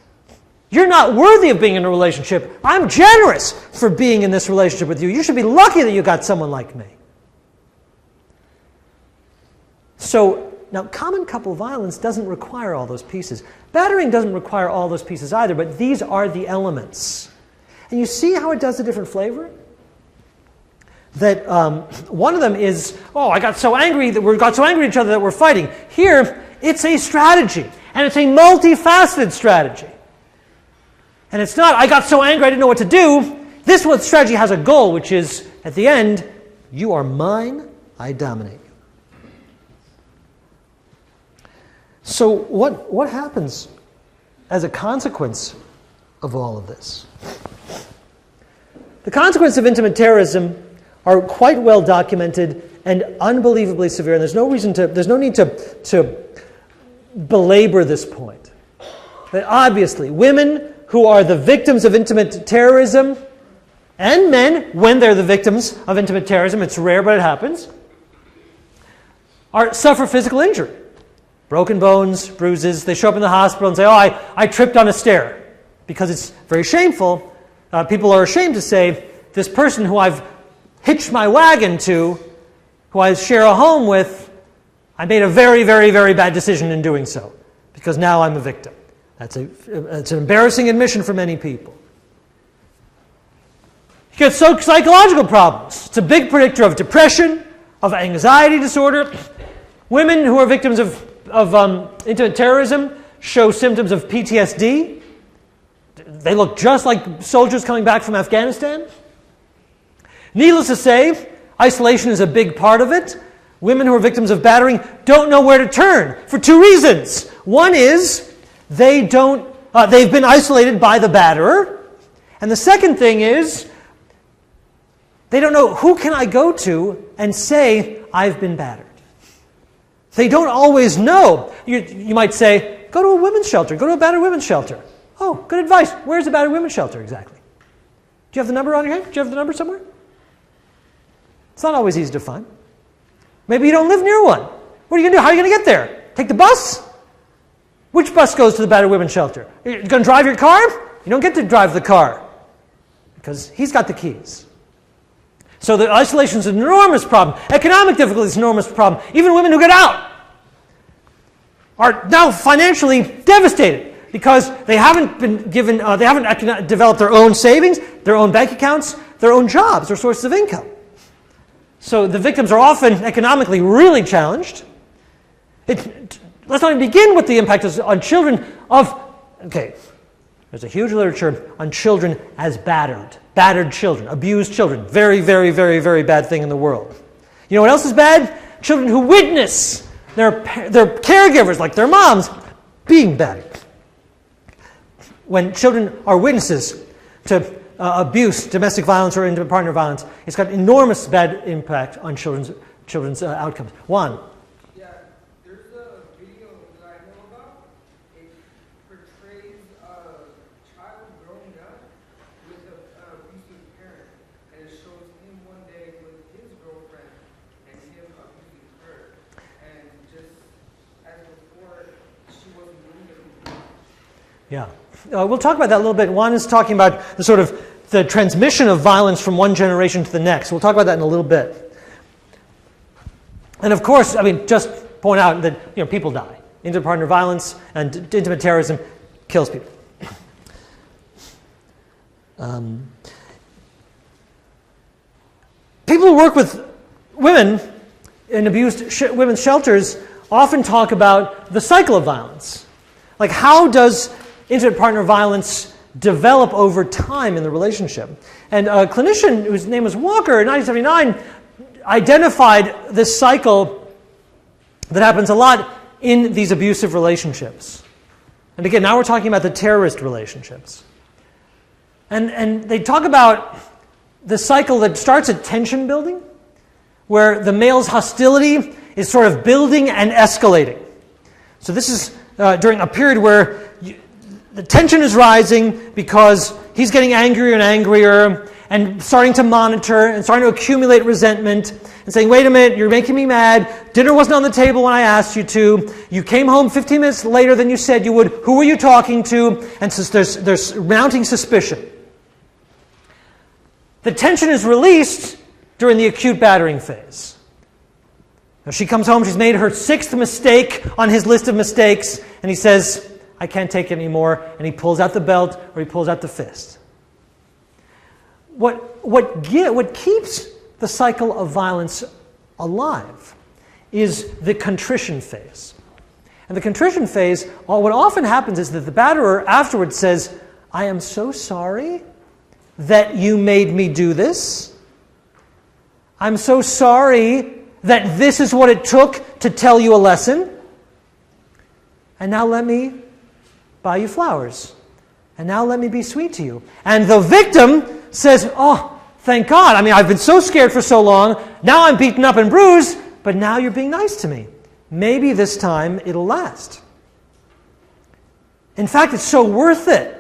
Speaker 1: You're not worthy of being in a relationship. I'm generous for being in this relationship with you. You should be lucky that you got someone like me. So, now common couple violence doesn't require all those pieces. Battering doesn't require all those pieces either, but these are the elements. And you see how it does a different flavor? That one of them is, oh, I got so angry that we got so angry at each other that we're fighting. Here, it's a strategy, and it's a multifaceted strategy. And it's not, I got so angry I didn't know what to do. This strategy has a goal, which is, at the end, you are mine, I dominate you. So what happens as a consequence of all of this? The consequences of intimate terrorism are quite well documented and unbelievably severe, and there's no need to belabor this point. That obviously, women who are the victims of intimate terrorism, and men, when they're the victims of intimate terrorism, it's rare but it happens, suffer physical injury. Broken bones, bruises. They show up in the hospital and say, oh, I tripped on a stair. Because it's very shameful. People are ashamed to say, this person who I've hitched my wagon to, who I share a home with, I made a very, very, very bad decision in doing so. Because now I'm a victim. It's an embarrassing admission for many people. You get psychological problems. It's a big predictor of depression, of anxiety disorder. Women who are victims of intimate terrorism show symptoms of PTSD. They look just like soldiers coming back from Afghanistan. Needless to say, isolation is a big part of it. Women who are victims of battering don't know where to turn for two reasons. One is they've been isolated by the batterer. And the second thing is they don't know who can I go to and say I've been battered. They don't always know. You might say, go to a women's shelter. Go to a battered women's shelter. Oh, good advice. Where's the battered women's shelter exactly? Do you have the number on your head? Do you have the number somewhere? It's not always easy to find. Maybe you don't live near one. What are you going to do? How are you going to get there? Take the bus? Which bus goes to the battered women's shelter? You're going to drive your car? You don't get to drive the car because he's got the keys. So the isolation is an enormous problem. Economic difficulty is an enormous problem. Even women who get out are now financially devastated because they haven't been given, they haven't developed their own savings, their own bank accounts, their own jobs, their sources of income. So the victims are often economically really challenged. Let's not even begin with the impact on children there's a huge literature on children as battered children, abused children. Very, very, very, very bad thing in the world. You know what else is bad? Children who witness their caregivers, like their moms, being battered. When children are witnesses to abuse, domestic violence, or intimate partner violence, it's got enormous bad impact on children's outcomes. Juan.
Speaker 5: Yeah, there's a video that I know about. It portrays a child growing up with an abusive parent, and it shows him one day with his girlfriend and him abusing her, and just as before, she wasn't doing it.
Speaker 1: Yeah. We'll talk about that a little bit. Juan is talking about the transmission of violence from one generation to the next. We'll talk about that in a little bit. And of course, just point out that people die. Intimate partner violence and intimate terrorism kills people. People who work with women in abused women's shelters often talk about the cycle of violence. Like, how does intimate partner violence develop over time in the relationship? And a clinician whose name was Walker in 1979 identified this cycle that happens a lot in these abusive relationships. And again, now we're talking about the terrorist relationships. And they talk about the cycle that starts at tension building, where the male's hostility is sort of building and escalating. So this is during a period where the tension is rising because he's getting angrier and angrier and starting to monitor and starting to accumulate resentment and saying, wait a minute, you're making me mad. Dinner wasn't on the table when I asked you to. You came home 15 minutes later than you said you would. Who were you talking to? And so there's mounting suspicion. The tension is released during the acute battering phase. Now she comes home, she's made her 6th mistake on his list of mistakes, and he says, I can't take it anymore, and he pulls out the belt or he pulls out the fist. What keeps the cycle of violence alive is the contrition phase. And the contrition phase, what often happens is that the batterer afterwards says, I am so sorry that you made me do this. I'm so sorry that this is what it took to tell you a lesson. And now let me buy you flowers. And now let me be sweet to you. And the victim says, oh, thank God. I mean, I've been so scared for so long. Now I'm beaten up and bruised, but now you're being nice to me. Maybe this time it'll last. In fact, it's so worth it.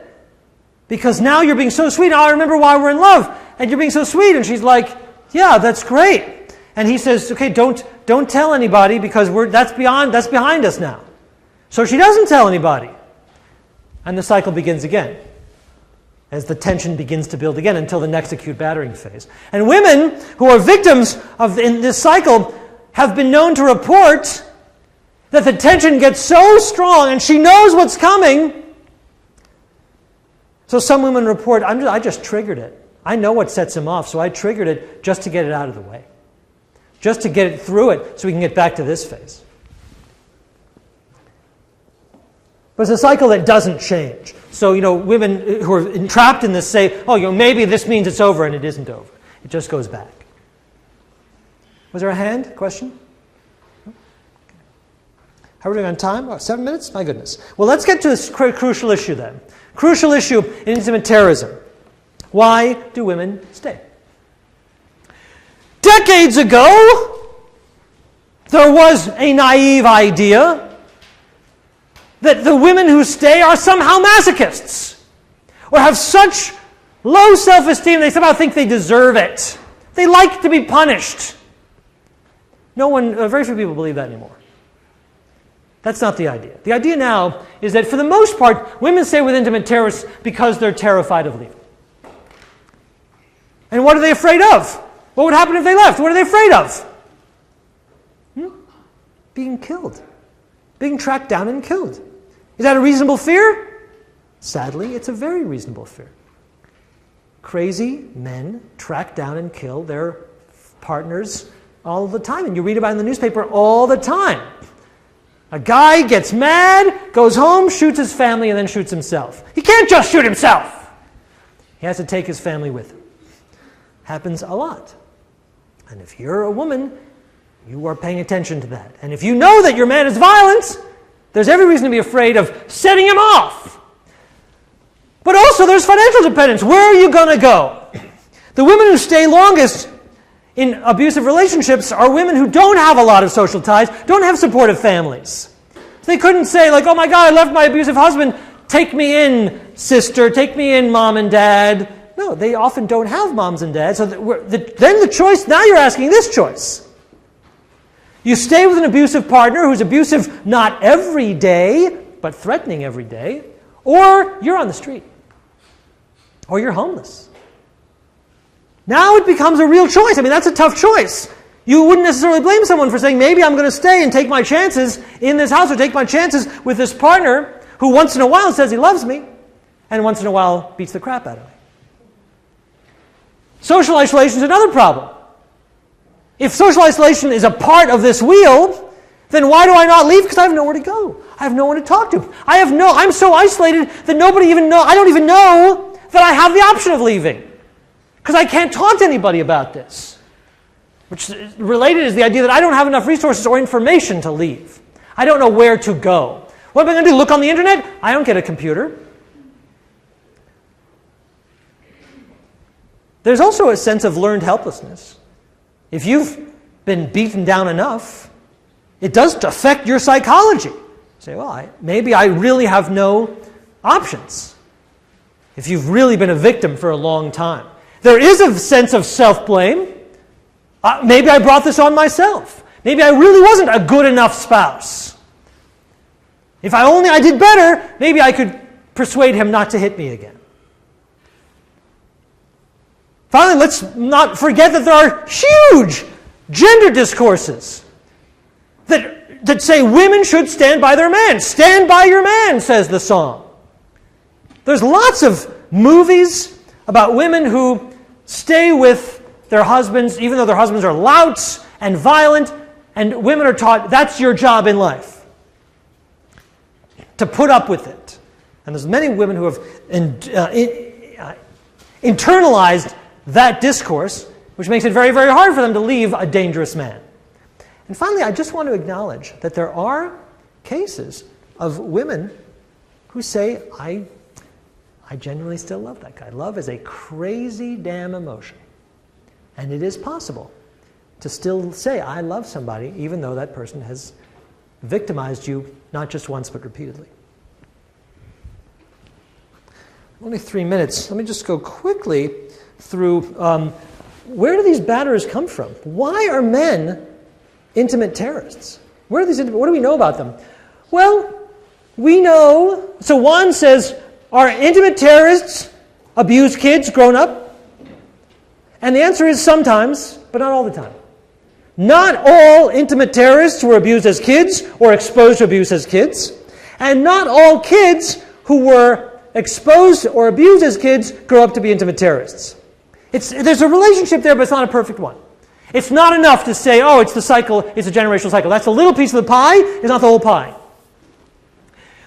Speaker 1: Because now you're being so sweet. I remember why we're in love. And you're being so sweet. And she's like, yeah, that's great. And he says, okay, don't tell anybody because that's behind us now. So she doesn't tell anybody. And the cycle begins again as the tension begins to build again until the next acute battering phase. And women who are victims in this cycle have been known to report that the tension gets so strong and she knows what's coming. So some women report, I just triggered it. I know what sets him off, so I triggered it just to get it out of the way. Just to get it through it so we can get back to this phase. But it's a cycle that doesn't change. So, women who are entrapped in this say, maybe this means it's over, and it isn't over. It just goes back. Was there a hand? Question? How are we doing on time? Oh, 7 minutes? My goodness. Well, let's get to this crucial issue then. Crucial issue in intimate terrorism. Why do women stay? Decades ago, there was a naive idea that the women who stay are somehow masochists or have such low self-esteem they somehow think they deserve it. They like to be punished. Very few people believe that anymore. That's not the idea. The idea now is that for the most part, women stay with intimate terrorists because they're terrified of leaving. And what are they afraid of? What would happen if they left? What are they afraid of? Being killed. Being tracked down and killed. Is that a reasonable fear? Sadly, it's a very reasonable fear. Crazy men track down and kill their partners all the time. And you read about it in the newspaper all the time. A guy gets mad, goes home, shoots his family, and then shoots himself. He can't just shoot himself. He has to take his family with him. Happens a lot. And if you're a woman, you are paying attention to that. And if you know that your man is violent, there's every reason to be afraid of setting him off. But also there's financial dependence. Where are you going to go? The women who stay longest in abusive relationships are women who don't have a lot of social ties, don't have supportive families. They couldn't say, like, oh my God, I left my abusive husband. Take me in, sister. Take me in, mom and dad. No, they often don't have moms and dads. So then the choice, now you're asking this choice. You stay with an abusive partner who's abusive not every day, but threatening every day, or you're on the street, or you're homeless. Now it becomes a real choice. I mean, that's a tough choice. You wouldn't necessarily blame someone for saying, maybe I'm going to stay and take my chances in this house or take my chances with this partner who once in a while says he loves me and once in a while beats the crap out of me. Social isolation is another problem. If social isolation is a part of this wheel, then why do I not leave? Because I have nowhere to go. I have no one to talk to. I'm so isolated that I don't even know that I have the option of leaving. Because I can't talk to anybody about this. Which related is the idea that I don't have enough resources or information to leave. I don't know where to go. What am I going to do? Look on the internet? I don't get a computer. There's also a sense of learned helplessness. If you've been beaten down enough, it does affect your psychology. You say, well, maybe I really have no options if you've really been a victim for a long time. There is a sense of self-blame. Maybe I brought this on myself. Maybe I really wasn't a good enough spouse. If I did better, maybe I could persuade him not to hit me again. Finally, let's not forget that there are huge gender discourses that say women should stand by their man. Stand by your man, says the song. There's lots of movies about women who stay with their husbands, even though their husbands are louts and violent, and women are taught that's your job in life, to put up with it. And there's many women who have internalized that discourse, which makes it very, very hard for them to leave a dangerous man. And finally, I just want to acknowledge that there are cases of women who say, I genuinely still love that guy. Love is a crazy damn emotion. And it is possible to still say, I love somebody, even though that person has victimized you not just once, but repeatedly. Only 3 minutes. Let me just go quickly through where do these batterers come from? Why are men intimate terrorists? What do we know about them? Well, we know, so Juan says, are intimate terrorists abuse kids grown up? And the answer is sometimes, but not all the time. Not all intimate terrorists were abused as kids or exposed to abuse as kids. And not all kids who were exposed or abused as kids grow up to be intimate terrorists. There's a relationship there, but it's not a perfect one. It's not enough to say, oh, it's the cycle, it's a generational cycle. That's a little piece of the pie, it's not the whole pie.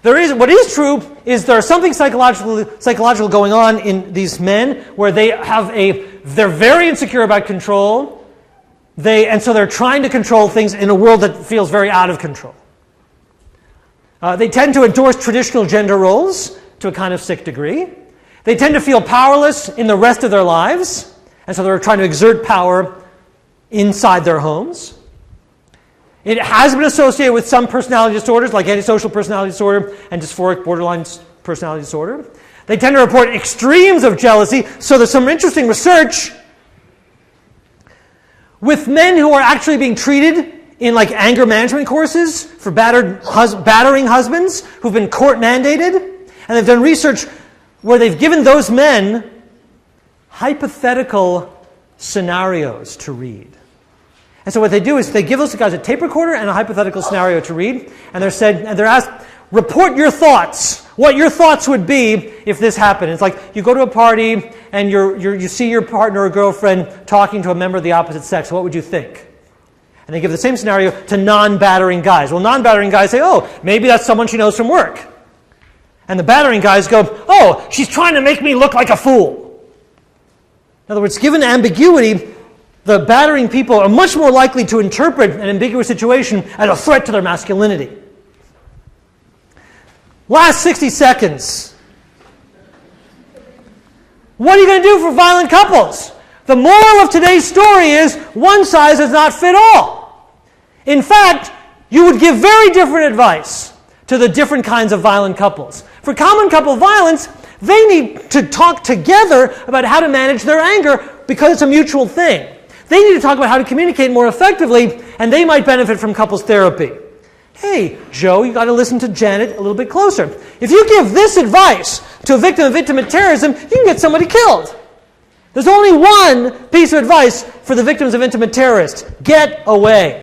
Speaker 1: What is true is there's something psychological going on in these men where they're very insecure about control, and so they're trying to control things in a world that feels very out of control. They tend to endorse traditional gender roles to a kind of sick degree. They tend to feel powerless in the rest of their lives, and so they're trying to exert power inside their homes. It has been associated with some personality disorders, like antisocial personality disorder and dysphoric borderline personality disorder. They tend to report extremes of jealousy, so there's some interesting research with men who are actually being treated in like anger management courses for battering husbands who've been court mandated. And they've done research where they've given those men hypothetical scenarios to read. And so what they do is they give those guys a tape recorder and a hypothetical scenario to read, and they're asked, report your thoughts, what your thoughts would be if this happened. It's like you go to a party and you see your partner or girlfriend talking to a member of the opposite sex. What would you think? And they give the same scenario to non-battering guys. Well, non-battering guys say, oh, maybe that's someone she knows from work. And the battering guys go, oh, she's trying to make me look like a fool. In other words, given ambiguity, the battering people are much more likely to interpret an ambiguous situation as a threat to their masculinity. Last 60 seconds. What are you going to do for violent couples? The moral of today's story is one size does not fit all. In fact, you would give very different advice to the different kinds of violent couples. For common couple violence, they need to talk together about how to manage their anger because it's a mutual thing. They need to talk about how to communicate more effectively, and they might benefit from couples therapy. Hey, Joe, you got to listen to Janet a little bit closer. If you give this advice to a victim of intimate terrorism, you can get somebody killed. There's only one piece of advice for the victims of intimate terrorists. Get away.